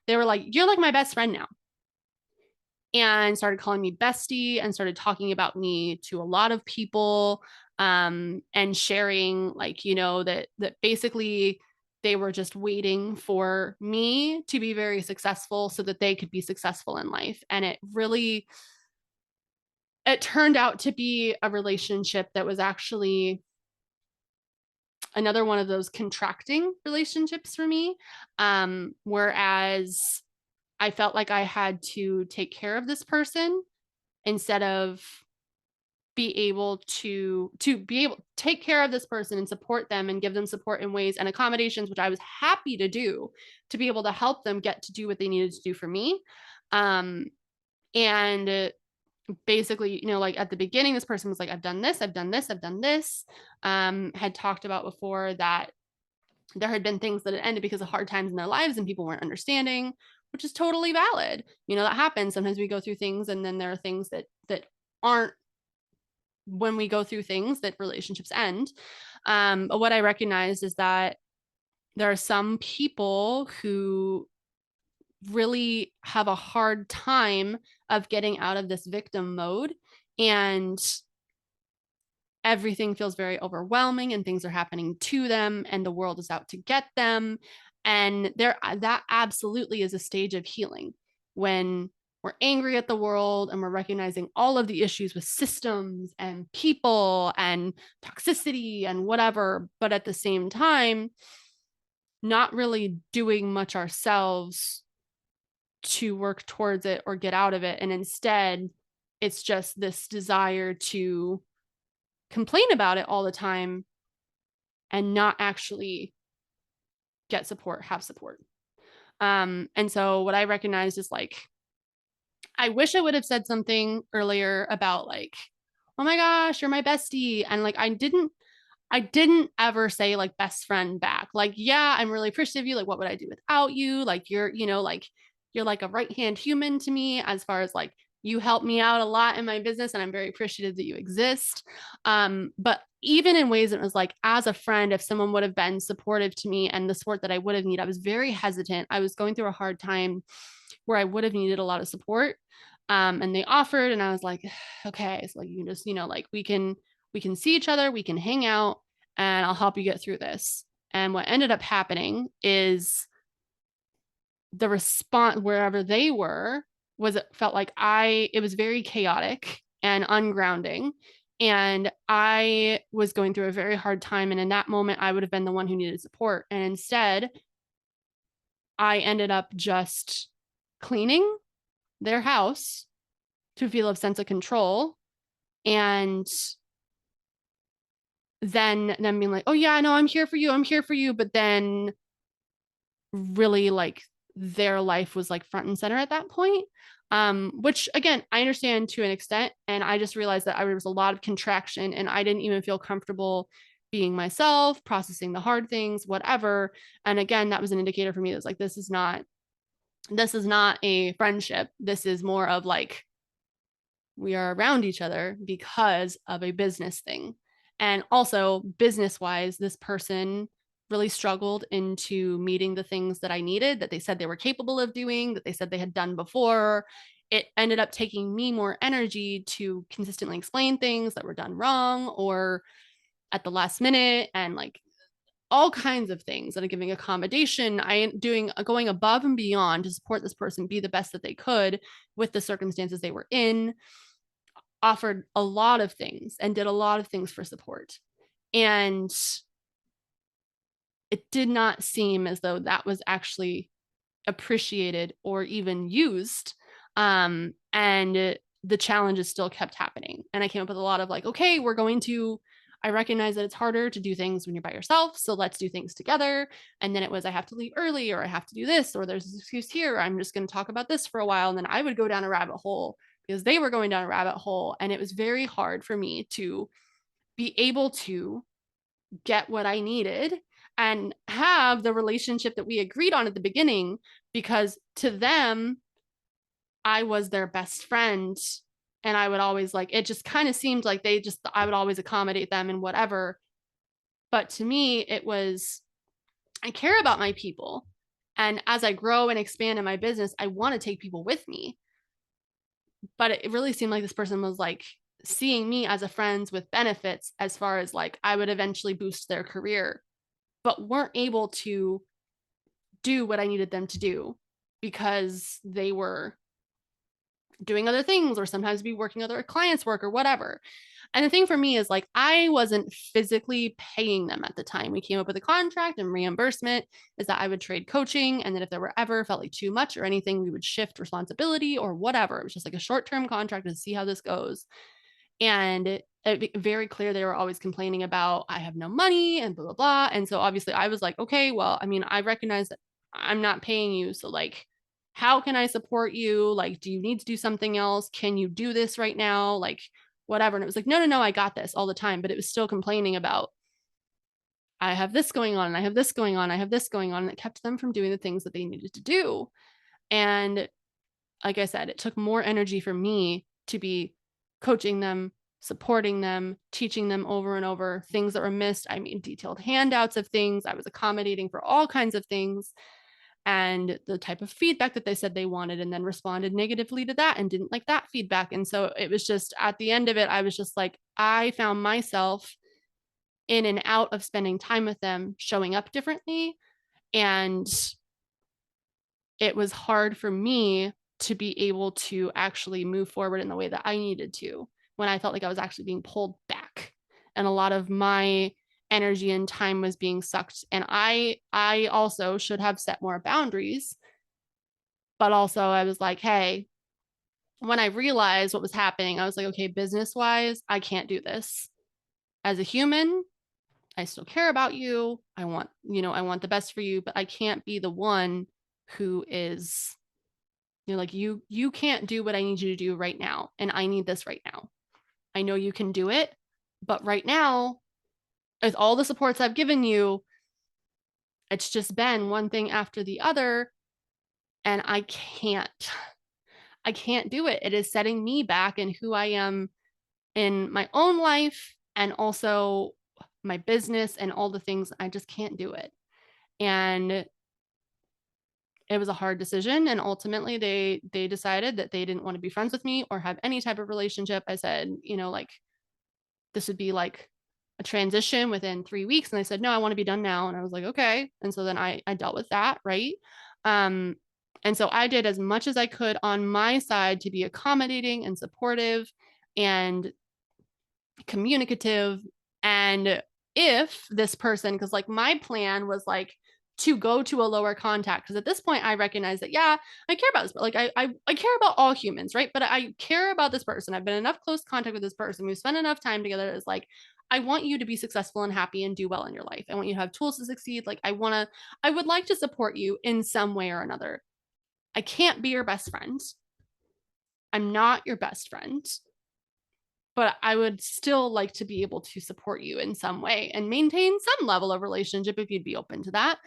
were like, you're like my best friend now, and started calling me bestie and started talking about me to a lot of people, and sharing like, that basically they were just waiting for me to be very successful so that they could be successful in life. And it turned out to be a relationship that was actually another one of those contracting relationships for me. Whereas I felt like I had to take care of this person instead of be able to be able to take care of this person and support them and give them support in ways and accommodations, which I was happy to do, to be able to help them get to do what they needed to do for me. And basically, like at the beginning, this person was like, I've done this, I've done this, I've done this. Had talked about before that there had been things that had ended because of hard times in their lives and people weren't understanding, which is totally valid. That happens. Sometimes we go through things and then there are things that aren't, when we go through things, that relationships end. But what I recognized is that there are some people who really have a hard time of getting out of this victim mode, and everything feels very overwhelming and things are happening to them and the world is out to get them. And that absolutely is a stage of healing, when we're angry at the world and we're recognizing all of the issues with systems and people and toxicity and whatever, but at the same time not really doing much ourselves to work towards it or get out of it. And instead it's just this desire to complain about it all the time and not actually get support, have support. And so what I recognized is like, I wish I would have said something earlier about like, oh my gosh, you're my bestie. And like, I didn't ever say like best friend back. Like, yeah, I'm really appreciative of you. Like, what would I do without you? Like, you're like a right-hand human to me, as far as like, you help me out a lot in my business and I'm very appreciative that you exist. But even in ways that it was like, as a friend, if someone would have been supportive to me and the support that I would have needed, I was very hesitant. I was going through a hard time where I would have needed a lot of support. And they offered, and I was like, okay, so like you can just, like we can see each other, we can hang out, and I'll help you get through this. And what ended up happening is the response wherever they were was it felt like it was very chaotic and ungrounding. And I was going through a very hard time. And in that moment, I would have been the one who needed support. And instead, I ended up just cleaning their house to feel a sense of control. And then them being like, oh, yeah, no, I'm here for you. I'm here for you. But then really like their life was like front and center at that point. Which again, I understand to an extent. And I just realized that there was a lot of contraction and I didn't even feel comfortable being myself, processing the hard things, whatever. And again, that was an indicator for me that's like, this is not a friendship. This is more of like, we are around each other because of a business thing. And also, business wise, this person really struggled into meeting the things that I needed, that they said they were capable of doing, that they said they had done before. It ended up taking me more energy to consistently explain things that were done wrong or at the last minute, and like all kinds of things, and giving accommodation. Going above and beyond to support this person be the best that they could with the circumstances they were in, offered a lot of things and did a lot of things for support. And it did not seem as though that was actually appreciated or even used. And the challenges still kept happening. And I came up with a lot of like, okay, I recognize that it's harder to do things when you're by yourself. So let's do things together. And then it was, I have to leave early, or I have to do this, or there's an excuse here. I'm just going to talk about this for a while. And then I would go down a rabbit hole because they were going down a rabbit hole. And it was very hard for me to be able to get what I needed and have the relationship that we agreed on at the beginning, because to them, I was their best friend. And I would always like, it just kind of seemed like I would always accommodate them and whatever. But to me, it was, I care about my people. And as I grow and expand in my business, I want to take people with me. But it really seemed like this person was like seeing me as a friends with benefits, as far as like I would eventually boost their career, but weren't able to do what I needed them to do because they were doing other things or sometimes be working other clients' work or whatever. And the thing for me is like, I wasn't physically paying them at the time. We came up with a contract and reimbursement is that I would trade coaching. And then if there were ever felt like too much or anything, we would shift responsibility or whatever. It was just like a short-term contract to see how this goes. And it very clear they were always complaining about, I have no money and blah, blah, blah. And so obviously I was like, okay, well, I mean, I recognize that I'm not paying you. So like, how can I support you? Like, do you need to do something else? Can you do this right now? Like, whatever. And it was like, no, no, no, I got this all the time. But it was still complaining about, I have this going on, and I have this going on, I have this going on. And it kept them from doing the things that they needed to do. And like I said, it took more energy for me to be coaching them, supporting them, teaching them over and over things that were missed. I mean, detailed handouts of things. I was accommodating for all kinds of things, and the type of feedback that they said they wanted, and then responded negatively to that and didn't like that feedback. And so it was just at the end of it, I was just like, I found myself in and out of spending time with them, showing up differently. And it was hard for me to be able to actually move forward in the way that I needed to, when I felt like I was actually being pulled back. And a lot of my energy and time was being sucked. And I also should have set more boundaries. But also I was like, hey, when I realized what was happening, I was like, okay, business wise, I can't do this. As a human, I still care about you. I want the best for you, but I can't be the one who is, like, you can't do what I need you to do right now. And I need this right now. I know you can do it, but right now, with all the supports I've given you, it's just been one thing after the other. And I can't do it. It is setting me back in who I am in my own life and also my business and all the things. I just can't do it. And it was a hard decision. And ultimately they decided that they didn't want to be friends with me or have any type of relationship. I said, like, this would be like a transition within 3 weeks. And they said, no, I want to be done now. And I was like, okay. And so then I dealt with that. Right. Um, and so I did as much as I could on my side to be accommodating and supportive and communicative. And if this person, because like my plan was like to go to a lower contact, because at this point I recognize that, yeah, I care about this, but like I care about all humans, right? But I care about this person. I've been in enough close contact with this person. We've spent enough time together. It's like, I want you to be successful and happy and do well in your life. I want you to have tools to succeed. Like, I would like to support you in some way or another. I can't be your best friend. I'm not your best friend, but I would still like to be able to support you in some way and maintain some level of relationship if you'd be open to that.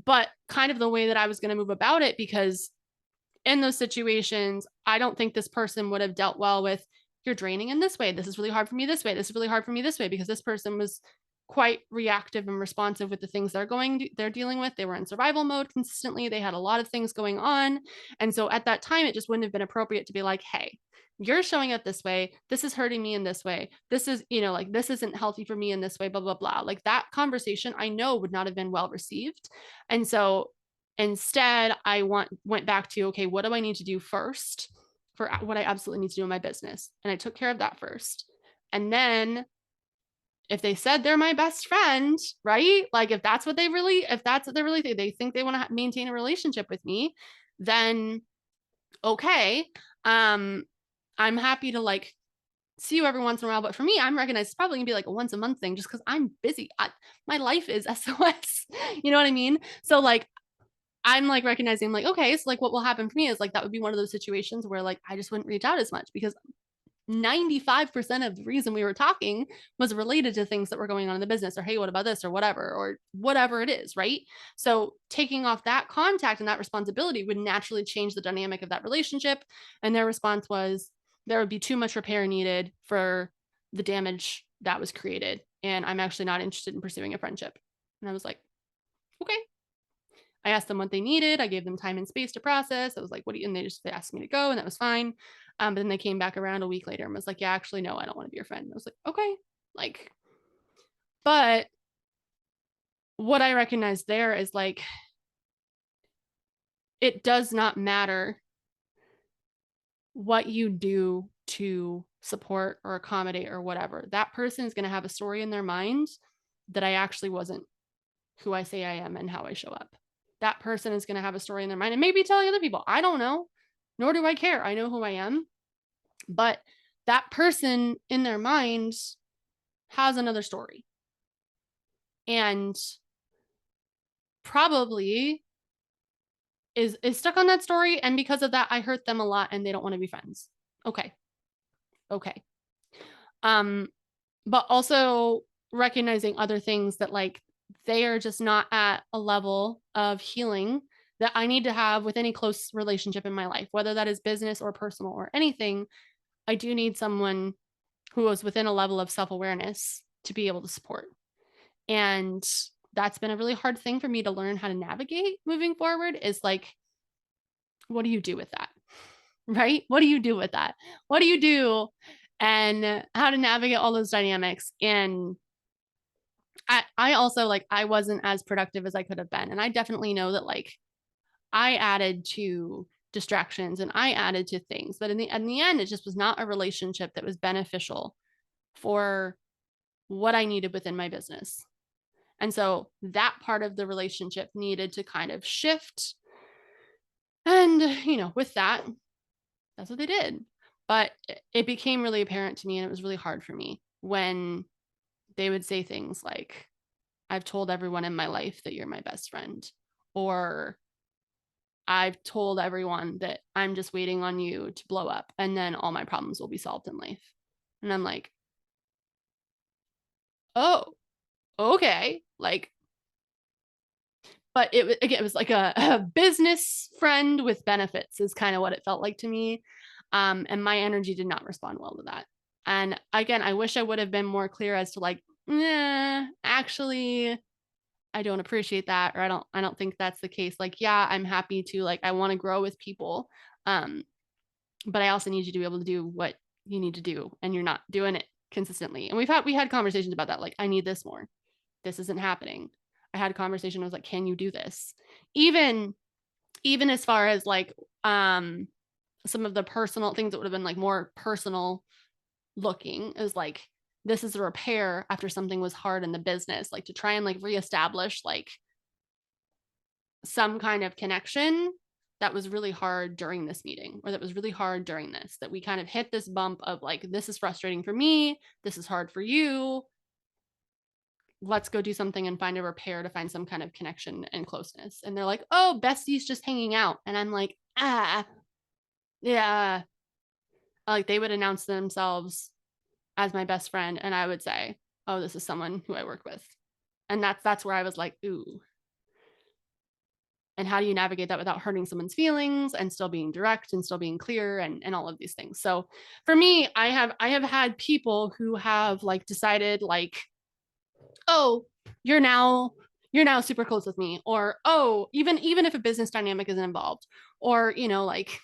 But kind of the way that I was going to move about it, because in those situations, I don't think this person would have dealt well with, you're draining in this way. This is really hard for me this way. This is really hard for me this way, because this person was quite reactive and responsive with the things they're dealing with. They were in survival mode consistently. They had a lot of things going on. And so at that time, it just wouldn't have been appropriate to be like, hey, you're showing up this way. This is hurting me in this way. This is, like, this isn't healthy for me in this way, blah, blah, blah. Like, that conversation I know would not have been well received. And so instead, I went back to, okay, what do I need to do first for what I absolutely need to do in my business? And I took care of that first. And then if they said they're my best friend, right? Like, if that's what they really think, they think they want to maintain a relationship with me, then okay. I'm happy to like see you every once in a while. But for me, I'm recognized it's probably gonna be like a once a month thing, just because I'm busy. My life is SOS. You know what I mean? So like, I'm like recognizing like, okay, so like what will happen for me is like, that would be one of those situations where like I just wouldn't reach out as much, because 95% of the reason we were talking was related to things that were going on in the business, or hey, what about this, or whatever it is, right? So taking off that contact and that responsibility would naturally change the dynamic of that relationship. And their response was, there would be too much repair needed for the damage that was created, and I'm actually not interested in pursuing a friendship. And I was like, okay. I asked them what they needed. I gave them time and space to process. I was like, what do you, and they asked me to go, and that was fine. But then they came back around a week later and was like, yeah, actually, no, I don't want to be your friend. And I was like, okay. Like, but what I recognize there is like, it does not matter what you do to support or accommodate or whatever. That person is going to have a story in their mind that I actually wasn't who I say I am and how I show up. That person is going to have a story in their mind and maybe telling other people. I don't know, nor do I care. I know who I am. But that person in their mind has another story. And probably is stuck on that story. And because of that, I hurt them a lot and they don't want to be friends. Okay. But also recognizing other things that like they are just not at a level of healing that I need to have with any close relationship in my life, whether that is business or personal or anything. I do need someone who is within a level of self-awareness to be able to support. And that's been a really hard thing for me to learn how to navigate moving forward, is like, what do you do with that? Right? What do you do with that? What do you do? And how to navigate all those dynamics. And I also like, I wasn't as productive as I could have been. And I definitely know that like I added to distractions and I added to things, but in the end, it just was not a relationship that was beneficial for what I needed within my business. And so that part of the relationship needed to kind of shift. And, with that, that's what they did. But it became really apparent to me, and it was really hard for me when they would say things like, I've told everyone in my life that you're my best friend, or I've told everyone that I'm just waiting on you to blow up and then all my problems will be solved in life. And I'm like, oh, okay. Like, but it was like a business friend with benefits is kind of what it felt like to me. And my energy did not respond well to that. And again, I wish I would have been more clear as to like, actually, I don't appreciate that, or I don't think that's the case. Like, yeah, I'm happy to, like, I want to grow with people. But I also need you to be able to do what you need to do, and you're not doing it consistently. And we had conversations about that. Like, I need this more. This isn't happening. I had a conversation. I was like, can you do this? Even as far as like some of the personal things that would have been like more personal looking is like, this is a repair after something was hard in the business, like to try and like reestablish like some kind of connection that was really hard during this meeting, or that was really hard during this, that we kind of hit this bump of like, this is frustrating for me, this is hard for you, let's go do something and find a repair to find some kind of connection and closeness. And they're like, oh, besties just hanging out. And I'm like, yeah. Like, they would announce themselves as my best friend, and I would say, oh, this is someone who I work with. And that's where I was like, ooh. And how do you navigate that without hurting someone's feelings and still being direct and still being clear, and all of these things. So for me, I have had people who have like decided like, oh, you're now super close with me, or oh, even if a business dynamic isn't involved, or like,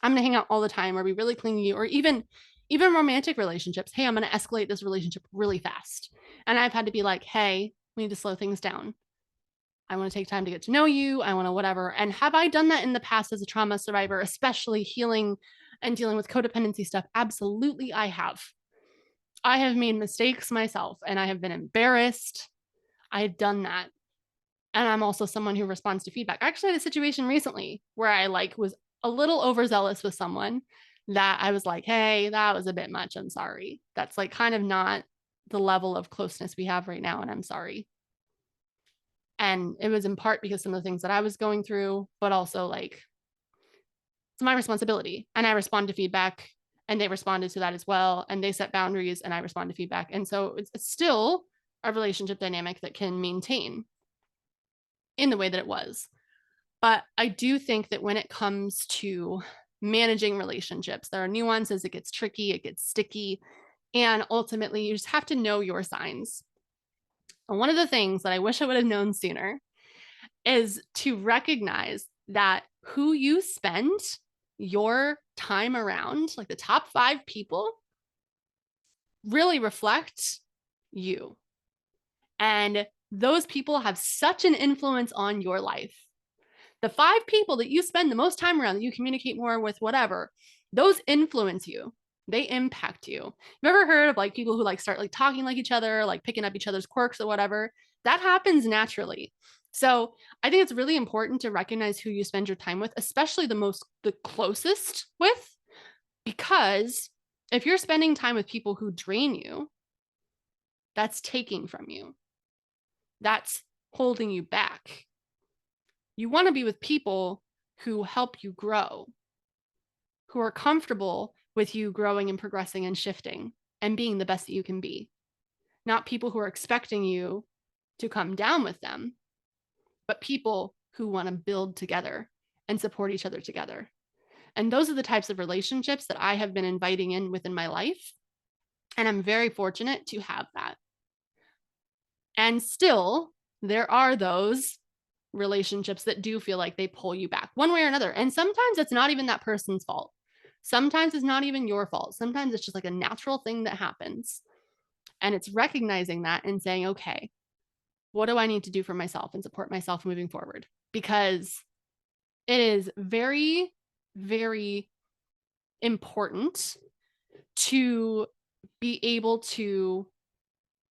I'm gonna hang out all the time, or be really clingy, or even romantic relationships. Hey, I'm gonna escalate this relationship really fast. And I've had to be like, hey, we need to slow things down. I want to take time to get to know you. I want to whatever. And have I done that in the past as a trauma survivor, especially healing and dealing with codependency stuff? Absolutely, I have. I have made mistakes myself, and I have been embarrassed. I have done that. And I'm also someone who responds to feedback. I actually had a situation recently where I like was a little overzealous with someone, that I was like, hey, that was a bit much. I'm sorry. That's like kind of not the level of closeness we have right now. And I'm sorry. And it was in part because some of the things that I was going through, but also like, it's my responsibility. And I respond to feedback, and they responded to that as well. And they set boundaries, and I respond to feedback. And so it's still a relationship dynamic that can maintain in the way that it was. But I do think that when it comes to managing relationships, there are nuances. It gets tricky, it gets sticky. And ultimately, you just have to know your signs. And one of the things that I wish I would have known sooner is to recognize that who you spend your time around, like the top 5 people, really reflect you. And those people have such an influence on your life. The 5 people that you spend the most time around, that you communicate more with, whatever, those influence you. They impact you. You've ever heard of like people who like start like talking like each other, like picking up each other's quirks or whatever? That happens naturally. So I think it's really important to recognize who you spend your time with, especially the closest with, because if you're spending time with people who drain you, that's taking from you. That's holding you back. You want to be with people who help you grow, who are comfortable with you growing and progressing and shifting and being the best that you can be. Not people who are expecting you to come down with them, but people who want to build together and support each other together. And those are the types of relationships that I have been inviting in within my life. And I'm very fortunate to have that. And still, there are those relationships that do feel like they pull you back one way or another. And sometimes it's not even that person's fault. Sometimes it's not even your fault. Sometimes it's just like a natural thing that happens. And it's recognizing that and saying, okay, what do I need to do for myself and support myself moving forward? Because it is very, very important to be able to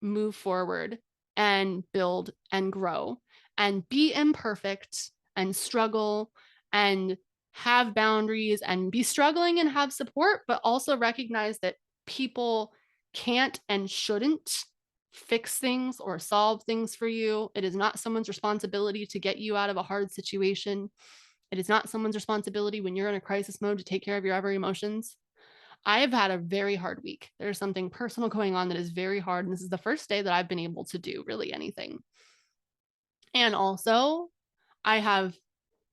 move forward and build and grow and be imperfect and struggle and have boundaries and be struggling and have support, but also recognize that people can't and shouldn't fix things or solve things for you. It is not someone's responsibility to get you out of a hard situation. It is not someone's responsibility when you're in a crisis mode to take care of your every emotions. I have had a very hard week. There's something personal going on that is very hard. And this is the first day that I've been able to do really anything. And also, I have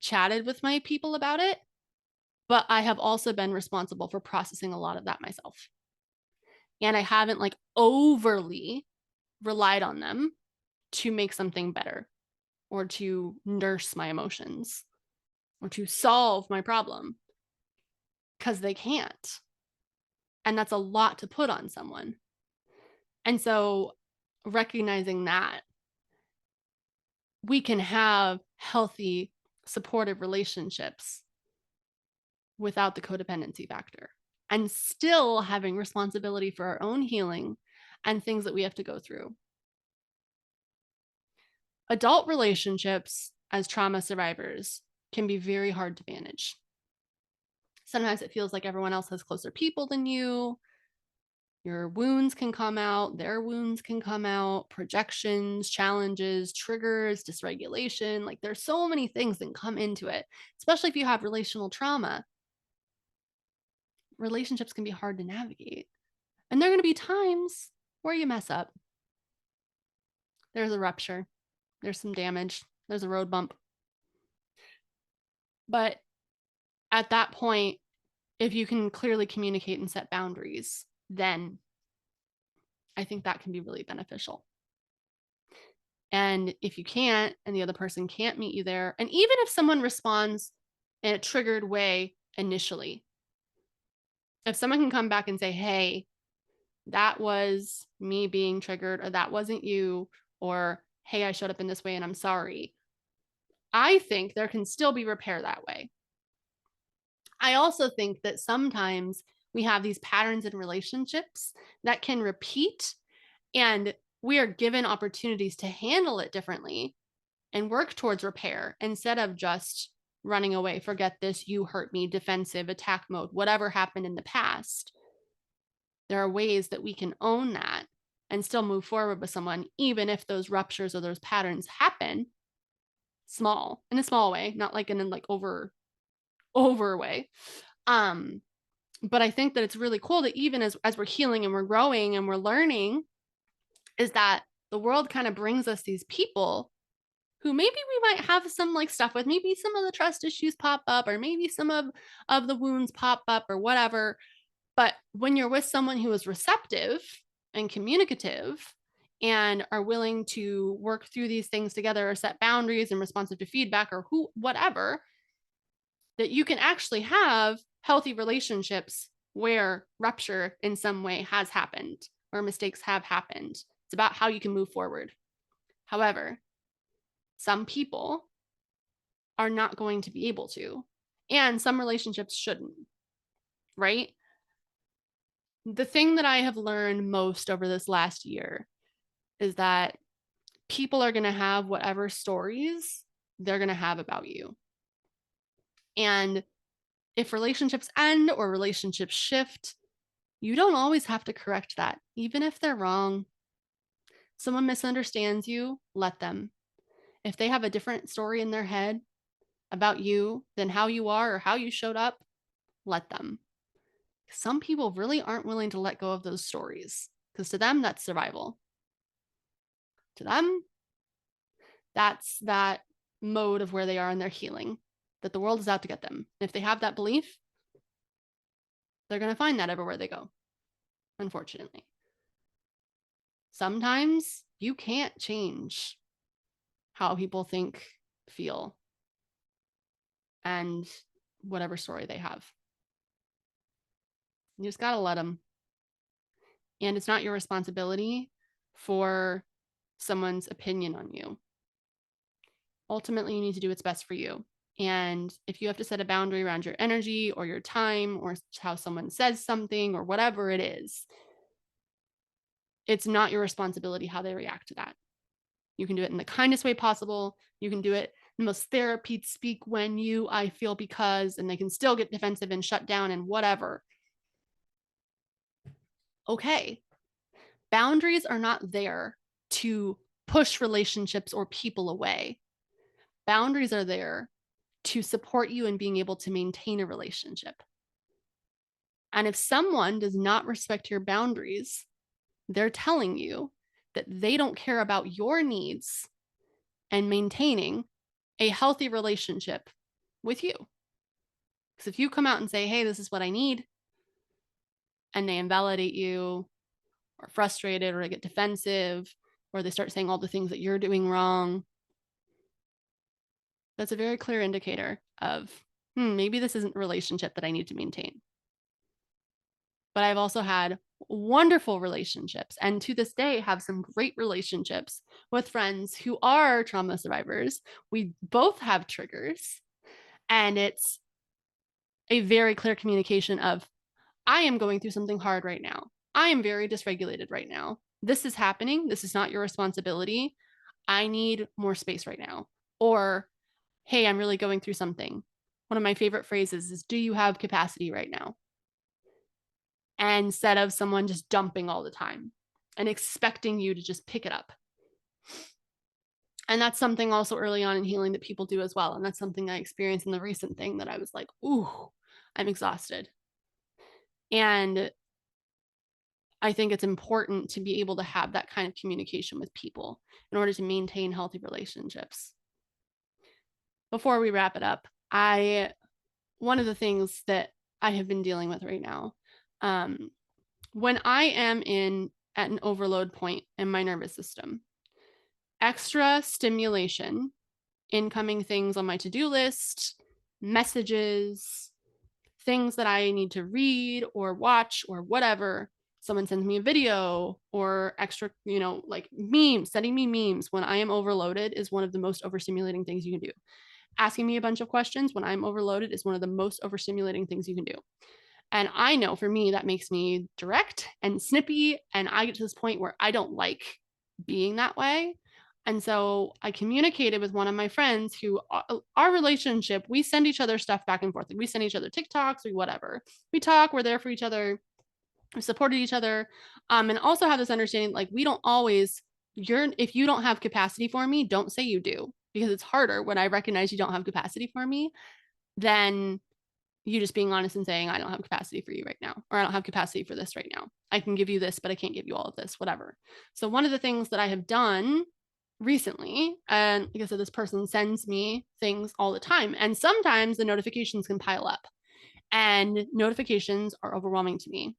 chatted with my people about it, but I have also been responsible for processing a lot of that myself. And I haven't like overly relied on them to make something better. or to nurse my emotions or to solve my problem, because they can't. And that's a lot to put on someone. And so recognizing that we can have healthy, supportive relationships without the codependency factor and still having responsibility for our own healing and things that we have to go through. Adult relationships as trauma survivors can be very hard to manage. Sometimes it feels like everyone else has closer people than you. Your wounds can come out, their wounds can come out, projections, challenges, triggers, dysregulation. Like there's so many things that come into it, especially if you have relational trauma. Relationships can be hard to navigate. And there are going to be times where you mess up. There's a rupture, there's some damage, there's a road bump. But at that point, if you can clearly communicate and set boundaries, then I think that can be really beneficial. And if you can't, and the other person can't meet you there, and even if someone responds in a triggered way initially, if someone can come back and say, hey, that was me being triggered, or that wasn't you, or hey, I showed up in this way and I'm sorry, I think there can still be repair that way. I also think that sometimes we have these patterns in relationships that can repeat, and we are given opportunities to handle it differently and work towards repair instead of just running away. Forget this, you hurt me, defensive, attack mode, whatever happened in the past. There are ways that we can own that and still move forward with someone, even if those ruptures or those patterns happen small, in a small way, not like in a like over way. But I think that it's really cool that even as we're healing and we're growing and we're learning, is that the world kind of brings us these people who maybe we might have some like stuff with, maybe some of the trust issues pop up, or maybe some of the wounds pop up or whatever. But when you're with someone who is receptive and communicative and are willing to work through these things together or set boundaries and responsive to feedback or whatever, that you can actually have healthy relationships where rupture in some way has happened or mistakes have happened. It's about how you can move forward. However, some people are not going to be able to, and some relationships shouldn't, right? The thing that I have learned most over this last year is that people are going to have whatever stories they're going to have about you. And if relationships end or relationships shift, you don't always have to correct that, even if they're wrong. Someone misunderstands you, let them. If they have a different story in their head about you than how you are or how you showed up, let them. Some people really aren't willing to let go of those stories because to them, that's survival. To them, that's that mode of where they are in their healing, that the world is out to get them. If they have that belief, they're going to find that everywhere they go, unfortunately. Sometimes you can't change how people think, feel, and whatever story they have. You just got to let them. And it's not your responsibility for someone's opinion on you. Ultimately, you need to do what's best for you. And if you have to set a boundary around your energy or your time or how someone says something or whatever it is, it's not your responsibility how they react to that. You can do it in the kindest way possible. You can do it in most therapists speak when you, I feel because, and they can still get defensive and shut down and whatever. Okay. Boundaries are not there to push relationships or people away. Boundaries are there to support you in being able to maintain a relationship. And if someone does not respect your boundaries, they're telling you that they don't care about your needs and maintaining a healthy relationship with you. Because if you come out and say, hey, this is what I need, and they invalidate you or frustrated or they get defensive or they start saying all the things that you're doing wrong, That's a very clear indicator of, maybe this isn't a relationship that I need to maintain. But I've also had wonderful relationships, and to this day have some great relationships with friends who are trauma survivors. We both have triggers, and it's a very clear communication of, I am going through something hard right now. I am very dysregulated right now. This is happening. This is not your responsibility. I need more space right now. Or, hey, I'm really going through something. One of my favorite phrases is, do you have capacity right now? And instead of someone just dumping all the time and expecting you to just pick it up. And that's something also early on in healing that people do as well. And that's something I experienced in the recent thing that I was like, ooh, I'm exhausted. And I think it's important to be able to have that kind of communication with people in order to maintain healthy relationships. Before we wrap it up, one of the things that I have been dealing with right now, when I am at an overload point in my nervous system, extra stimulation, incoming things on my to-do list, messages, things that I need to read or watch or whatever. Someone sends me a video or extra, like memes, sending me memes when I am overloaded is one of the most overstimulating things you can do. Asking me a bunch of questions when I'm overloaded is one of the most overstimulating things you can do. And I know for me, that makes me direct and snippy. And I get to this point where I don't like being that way. And so I communicated with one of my friends who, our relationship, we send each other stuff back and forth. Like we send each other TikToks or whatever. We talk, we're there for each other, we supported each other. And also have this understanding, like we don't always, if you don't have capacity for me, don't say you do, because it's harder when I recognize you don't have capacity for me than you just being honest and saying, I don't have capacity for you right now, or I don't have capacity for this right now. I can give you this, but I can't give you all of this, whatever. So one of the things that I have done recently, and like I said, this person sends me things all the time, and sometimes the notifications can pile up, and notifications are overwhelming to me.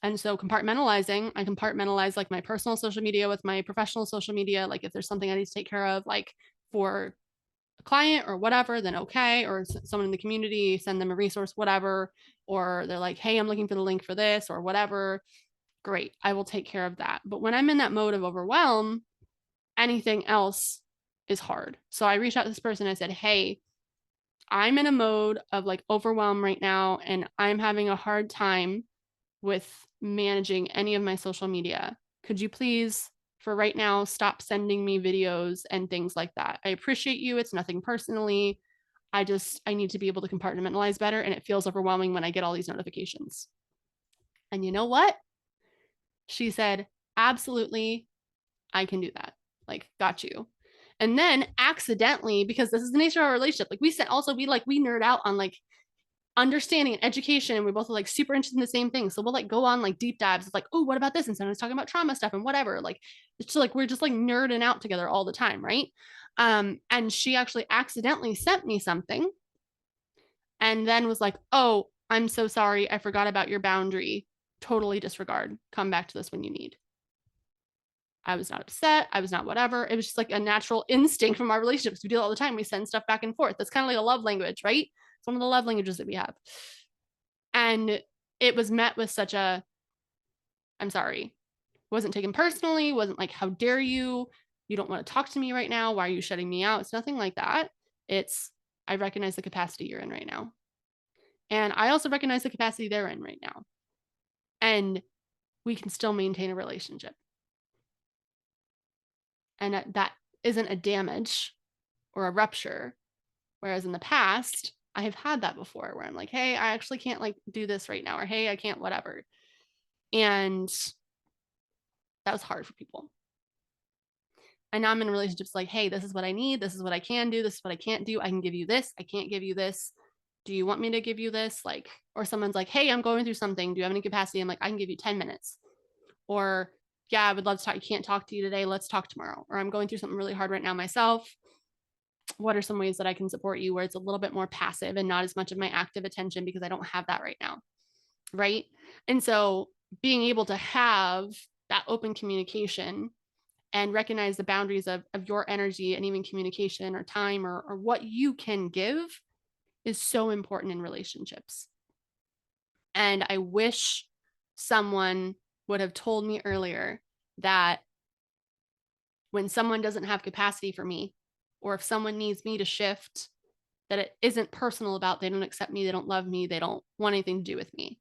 And so compartmentalizing, I compartmentalize like my personal social media with my professional social media. Like if there's something I need to take care of, like for a client or whatever, then okay. Or someone in the community, send them a resource, whatever. Or they're like, hey, I'm looking for the link for this or whatever. Great, I will take care of that. But when I'm in that mode of overwhelm, anything else is hard. So I reached out to this person. I said, hey, I'm in a mode of like overwhelm right now, and I'm having a hard time with managing any of my social media. Could you please, for right now, stop sending me videos and things like that? I appreciate you. It's nothing personally. I need to be able to compartmentalize better, and it feels overwhelming when I get all these notifications. And you know what? She said, absolutely, I can do that. Like, got you. And then accidentally, because this is the nature of our relationship, like we nerd out on like understanding and education, and we're both like super interested in the same thing, so we'll like go on like deep dives. It's like, oh, what about this? And someone's talking about trauma stuff and whatever. Like it's just like we're just like nerding out together all the time, right? And she actually accidentally sent me something and then was like, oh, I'm so sorry, I forgot about your boundary, totally disregard, come back to this when you need. I was not upset. I was not whatever. It was just like a natural instinct from our relationships. We do it all the time. We send stuff back and forth. That's kind of like a love language, right? It's one of the love languages that we have. And it was met with such a, I'm sorry, wasn't taken personally, wasn't like, how dare you? You don't want to talk to me right now. Why are you shutting me out? It's nothing like that. It's, I recognize the capacity you're in right now. And I also recognize the capacity they're in right now. And we can still maintain a relationship. And that isn't a damage or a rupture. Whereas in the past, I have had that before where I'm like, hey, I actually can't like do this right now, or hey, I can't whatever. And that was hard for people. And now I'm in relationships like, hey, this is what I need. This is what I can do. This is what I can't do. I can give you this. I can't give you this. Do you want me to give you this? Like, or someone's like, hey, I'm going through something. Do you have any capacity? I'm like, I can give you 10 minutes. Or, yeah, I would love to talk. I can't talk to you today. Let's talk tomorrow. Or I'm going through something really hard right now myself. What are some ways that I can support you where it's a little bit more passive and not as much of my active attention, because I don't have that right now. Right. And so being able to have that open communication and recognize the boundaries of your energy and even communication or time or what you can give is so important in relationships. And I wish someone would have told me earlier that when someone doesn't have capacity for me, or if someone needs me to shift, that it isn't personal about they don't accept me, they don't love me, they don't want anything to do with me.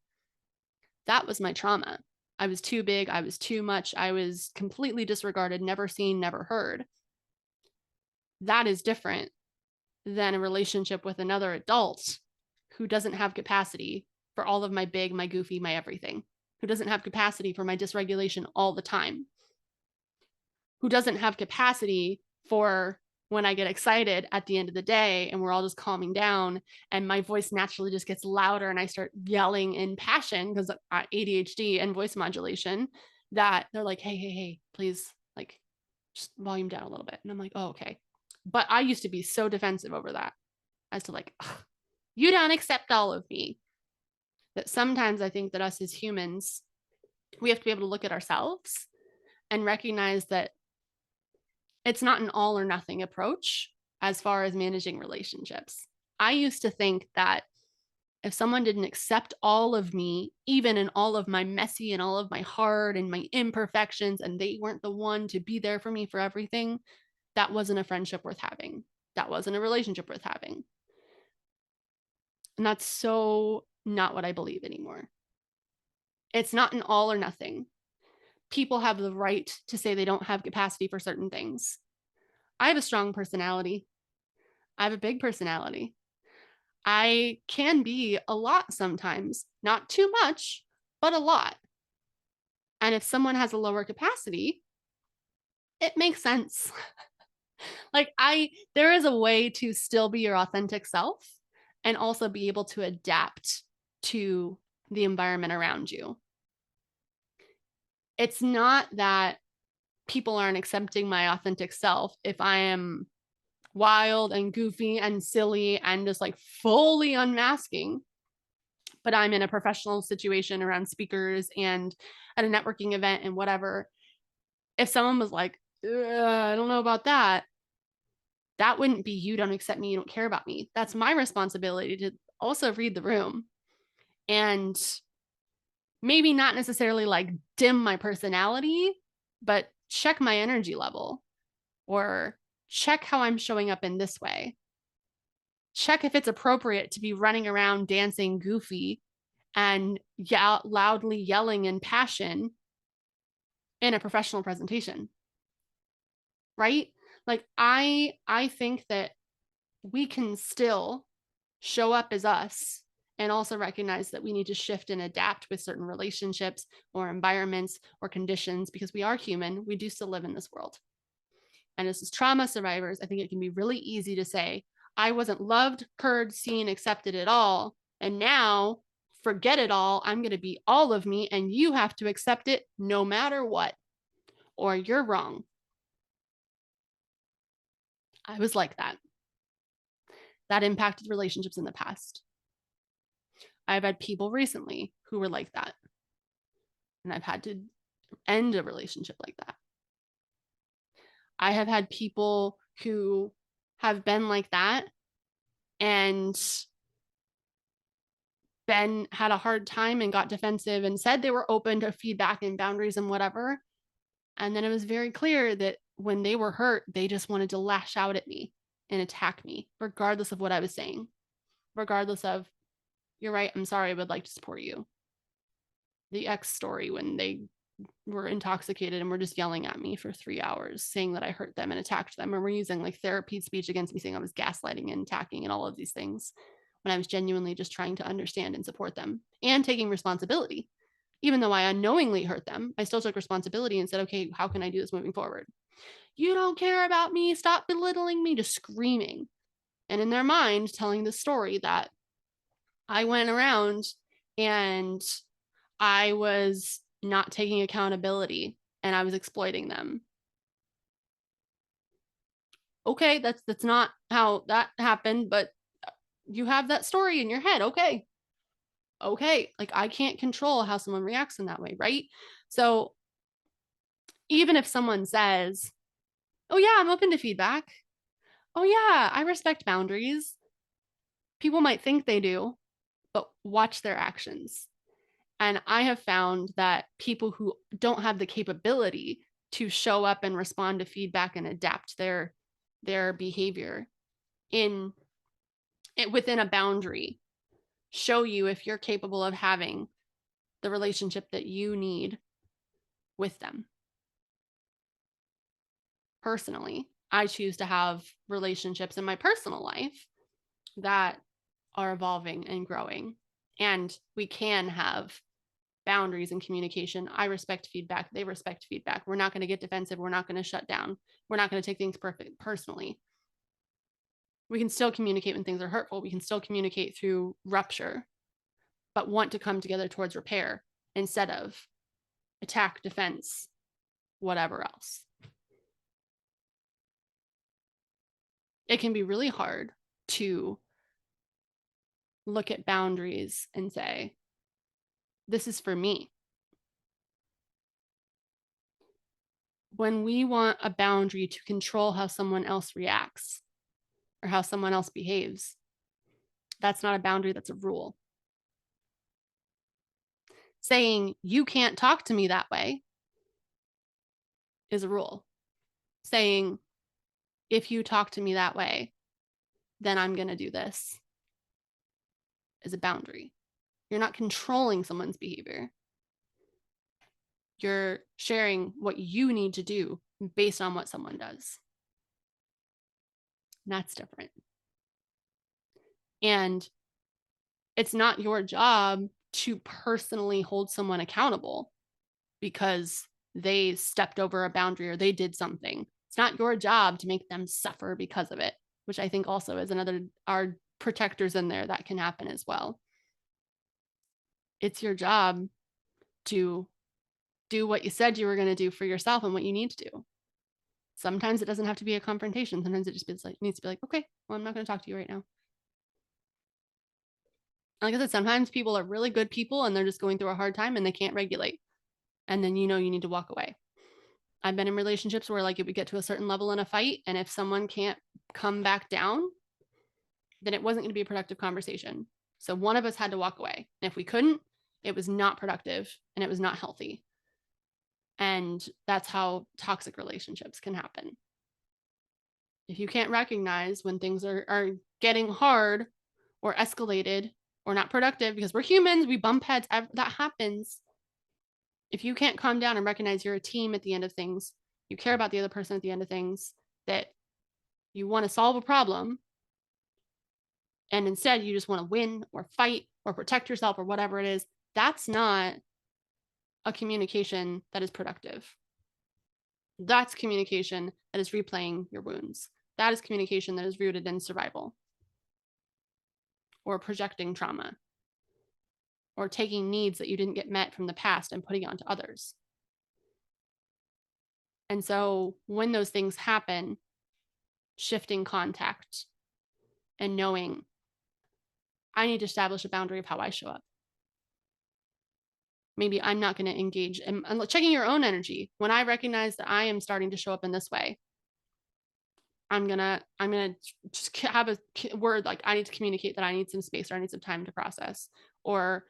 That was my trauma. I was too big, I was too much, I was completely disregarded, never seen, never heard. That is different than a relationship with another adult who doesn't have capacity for all of my big, my goofy, my everything, who doesn't have capacity for my dysregulation all the time, who doesn't have capacity for when I get excited at the end of the day and we're all just calming down and my voice naturally just gets louder and I start yelling in passion because ADHD and voice modulation, that they're like, hey, please, like, just volume down a little bit. And I'm like, oh, okay. But I used to be so defensive over that, as to like, you don't accept all of me. That sometimes I think that us as humans, we have to be able to look at ourselves and recognize that it's not an all or nothing approach as far as managing relationships. I used to think that if someone didn't accept all of me, even in all of my messy and all of my hard and my imperfections, and they weren't the one to be there for me for everything, that wasn't a friendship worth having. That wasn't a relationship worth having. And that's so not what I believe anymore. It's not an all or nothing. People have the right to say they don't have capacity for certain things. I have a strong personality. I have a big personality. I can be a lot sometimes, not too much, but a lot. And if someone has a lower capacity, it makes sense. Like there is a way to still be your authentic self and also be able to adapt to the environment around you. It's not that people aren't accepting my authentic self if I am wild and goofy and silly and just like fully unmasking, but I'm in a professional situation around speakers and at a networking event and whatever. If someone was like, I don't know about that, that wouldn't be you don't accept me, you don't care about me. That's my responsibility to also read the room and maybe not necessarily like dim my personality, but check my energy level or check how I'm showing up in this way. Check if it's appropriate to be running around dancing goofy and loudly yelling in passion in a professional presentation. Right? Like I think that we can still show up as us and also recognize that we need to shift and adapt with certain relationships or environments or conditions because we are human. We do still live in this world. And as trauma survivors, I think it can be really easy to say, I wasn't loved, heard, seen, accepted at all. And now, forget it all. I'm going to be all of me, and you have to accept it no matter what, or you're wrong. I was like that. That impacted relationships in the past. I've had people recently who were like that. And I've had to end a relationship like that. I have had people who have been like that and had a hard time and got defensive and said they were open to feedback and boundaries and whatever. And then it was very clear that when they were hurt, they just wanted to lash out at me and attack me, regardless of what I was saying, regardless of, you're right, I'm sorry, I would like to support you. The ex story when they were intoxicated and were just yelling at me for 3 hours, saying that I hurt them and attacked them, and were using like therapy speech against me, saying I was gaslighting and attacking and all of these things, when I was genuinely just trying to understand and support them and taking responsibility. Even though I unknowingly hurt them, I still took responsibility and said, okay, how can I do this moving forward? You don't care about me, stop belittling me, just screaming. And in their mind, telling the story that I went around and I was not taking accountability and I was exploiting them. Okay, that's not how that happened, but you have that story in your head. Okay. Okay, like I can't control how someone reacts in that way, right? So Even if someone says, oh, yeah, I'm open to feedback. Oh, yeah, I respect boundaries. People might think they do, but watch their actions. And I have found that people who don't have the capability to show up and respond to feedback and adapt their behavior in it within a boundary show you if you're capable of having the relationship that you need with them. Personally, I choose to have relationships in my personal life that are evolving and growing. And we can have boundaries and communication. I respect feedback. They respect feedback. We're not going to get defensive. We're not going to shut down. We're not going to take things personally. We can still communicate when things are hurtful. We can still communicate through rupture, but want to come together towards repair instead of attack, defense, whatever else. It can be really hard to look at boundaries and say, this is for me. When we want a boundary to control how someone else reacts or how someone else behaves, that's not a boundary, that's a rule. Saying you can't talk to me that way is a rule. Saying if you talk to me that way, then I'm going to do this is a boundary. You're not controlling someone's behavior. You're sharing what you need to do based on what someone does. And that's different. And it's not your job to personally hold someone accountable because they stepped over a boundary or they did something. It's not your job to make them suffer because of it, which I think also is another, our protectors in there that can happen as well. It's your job to do what you said you were going to do for yourself and what you need to do. Sometimes it doesn't have to be a confrontation. Sometimes it just needs to be like, okay, well, I'm not going to talk to you right now. Like I said, sometimes people are really good people and they're just going through a hard time and they can't regulate. And then you need to walk away. I've been in relationships where like it would get to a certain level in a fight, and if someone can't come back down, then it wasn't going to be a productive conversation. So one of us had to walk away. And if we couldn't, it was not productive and it was not healthy. And that's how toxic relationships can happen. If you can't recognize when things are getting hard or escalated or not productive, because we're humans, we bump heads, that happens. If you can't calm down and recognize you're a team at the end of things, you care about the other person at the end of things, that you want to solve a problem, and instead you just want to win or fight or protect yourself or whatever it is, that's not a communication that is productive. That's communication that is replaying your wounds. That is communication that is rooted in survival or projecting trauma or taking needs that you didn't get met from the past and putting it onto others. And so when those things happen, shifting contact and knowing I need to establish a boundary of how I show up. Maybe I'm not going to engage and checking your own energy. When I recognize that I am starting to show up in this way, I'm gonna just have a word like I need to communicate that I need some space or I need some time to process. Or,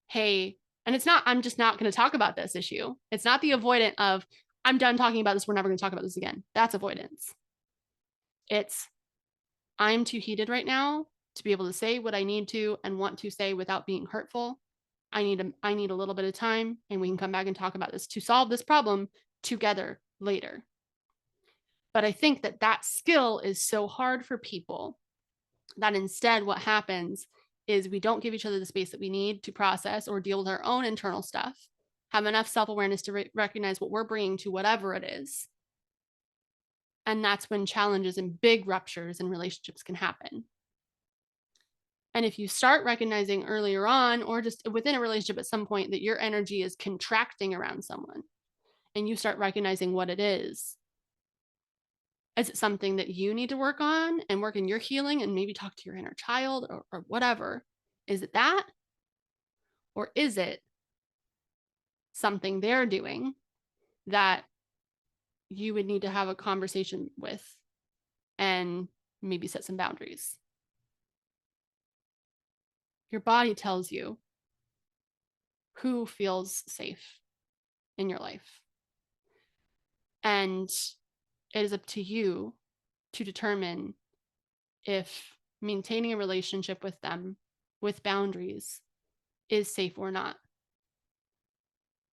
hey, and it's not, I'm just not going to talk about this issue. It's not the avoidant of I'm done talking about this. We're never going to talk about this again. That's avoidance. It's I'm too heated right now to be able to say what I need to and want to say without being hurtful. I need a little bit of time, and we can come back and talk about this to solve this problem together later. But I think that skill is so hard for people that instead what happens is we don't give each other the space that we need to process or deal with our own internal stuff, have enough self-awareness to recognize what we're bringing to whatever it is. And that's when challenges and big ruptures in relationships can happen. And if you start recognizing earlier on, or just within a relationship at some point, that your energy is contracting around someone, and you start recognizing what it is it something that you need to work on and work in your healing and maybe talk to your inner child or whatever? Is it that? Or is it something they're doing that you would need to have a conversation with and maybe set some boundaries. Your body tells you who feels safe in your life. And it is up to you to determine if maintaining a relationship with them with boundaries is safe or not.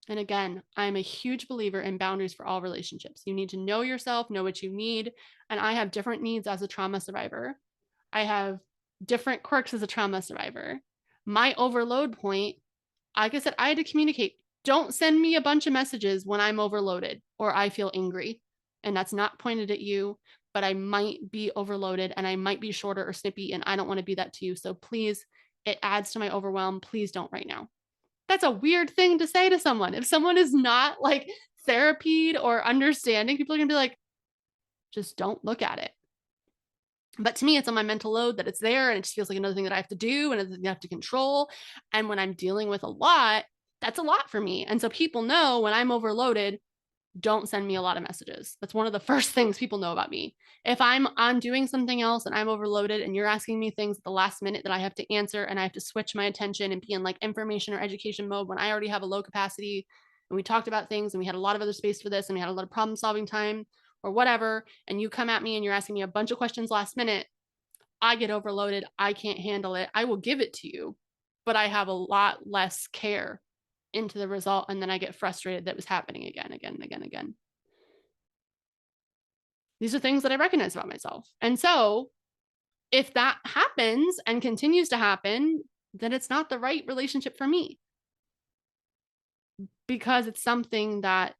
And again, I'm a huge believer in boundaries for all relationships. You need to know yourself, know what you need. And I have different needs as a trauma survivor. I have different quirks as a trauma survivor. My overload point, like I said, I had to communicate. Don't send me a bunch of messages when I'm overloaded or I feel angry. And that's not pointed at you, but I might be overloaded and I might be shorter or snippy, and I don't want to be that to you. So please, it adds to my overwhelm. Please don't right now. That's a weird thing to say to someone. If someone is not like therapied or understanding, people are going to be like, just don't look at it. But to me, it's on my mental load that it's there, and it just feels like another thing that I have to do and I have to control. And when I'm dealing with a lot, that's a lot for me. And so people know when I'm overloaded, don't send me a lot of messages. That's one of the first things people know about me. If I'm on doing something else and I'm overloaded and you're asking me things at the last minute that I have to answer and I have to switch my attention and be in like information or education mode when I already have a low capacity, and we talked about things and we had a lot of other space for this and we had a lot of problem solving time or whatever, and you come at me and you're asking me a bunch of questions last minute, I get overloaded. I can't handle it. I will give it to you, but I have a lot less care into the result. And then I get frustrated that it was happening again. These are things that I recognize about myself. And so if that happens and continues to happen, then it's not the right relationship for me, because it's something that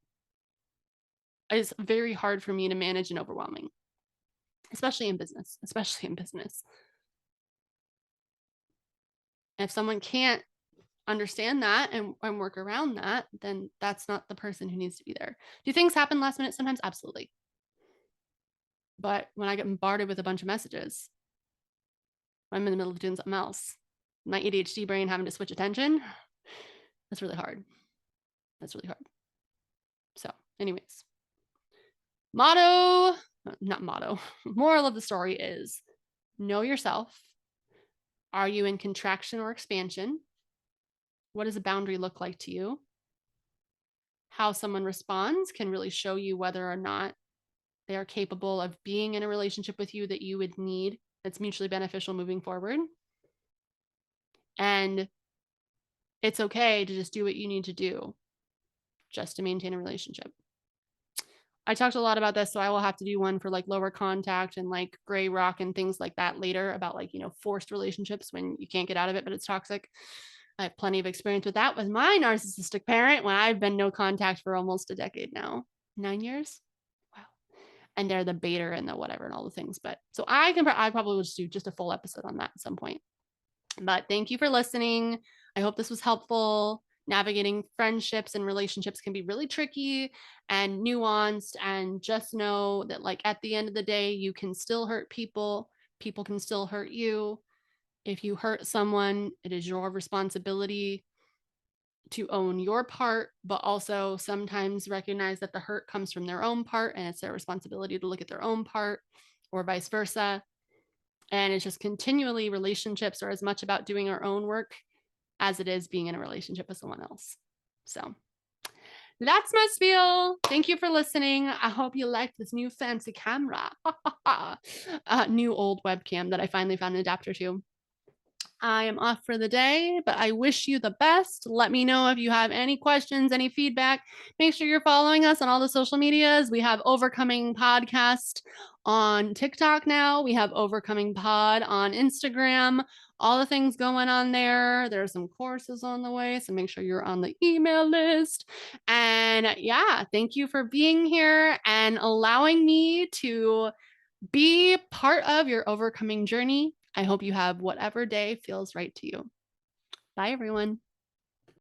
is very hard for me to manage and overwhelming, especially in business. If someone can't understand that and work around that, then that's not the person who needs to be there. Do things happen last minute sometimes? Absolutely. But when I get bombarded with a bunch of messages, I'm in the middle of doing something else, my ADHD brain having to switch attention, that's really hard. So anyways, moral of the story is know yourself. Are you in contraction or expansion? What does a boundary look like to you? How someone responds can really show you whether or not they are capable of being in a relationship with you that you would need, that's mutually beneficial moving forward. And it's okay to just do what you need to do just to maintain a relationship. I talked a lot about this, so I will have to do one for like lower contact and like gray rock and things like that later, about like, forced relationships when you can't get out of it, but it's toxic. I have plenty of experience with that with my narcissistic parent when I've been no contact for almost a decade now. 9 years. Wow. And they're the baiter and the whatever and all the things. But so I probably will just do just a full episode on that at some point. But thank you for listening. I hope this was helpful. Navigating friendships and relationships can be really tricky and nuanced. And just know that, like, at the end of the day, you can still hurt people. People can still hurt you. If you hurt someone, it is your responsibility to own your part, but also sometimes recognize that the hurt comes from their own part and it's their responsibility to look at their own part, or vice versa. And it's just continually, relationships are as much about doing our own work as it is being in a relationship with someone else. So that's my spiel. Thank you for listening. I hope you liked this new fancy camera. New old webcam that I finally found an adapter to. I am off for the day, but I wish you the best. Let me know if you have any questions, any feedback. Make sure you're following us on all the social medias. We have Overcoming Podcast on TikTok now. We have Overcoming Pod on Instagram. All the things going on there. There's some courses on the way, so make sure you're on the email list. And yeah, thank you for being here and allowing me to be part of your overcoming journey. I hope you have whatever day feels right to you. Bye, everyone.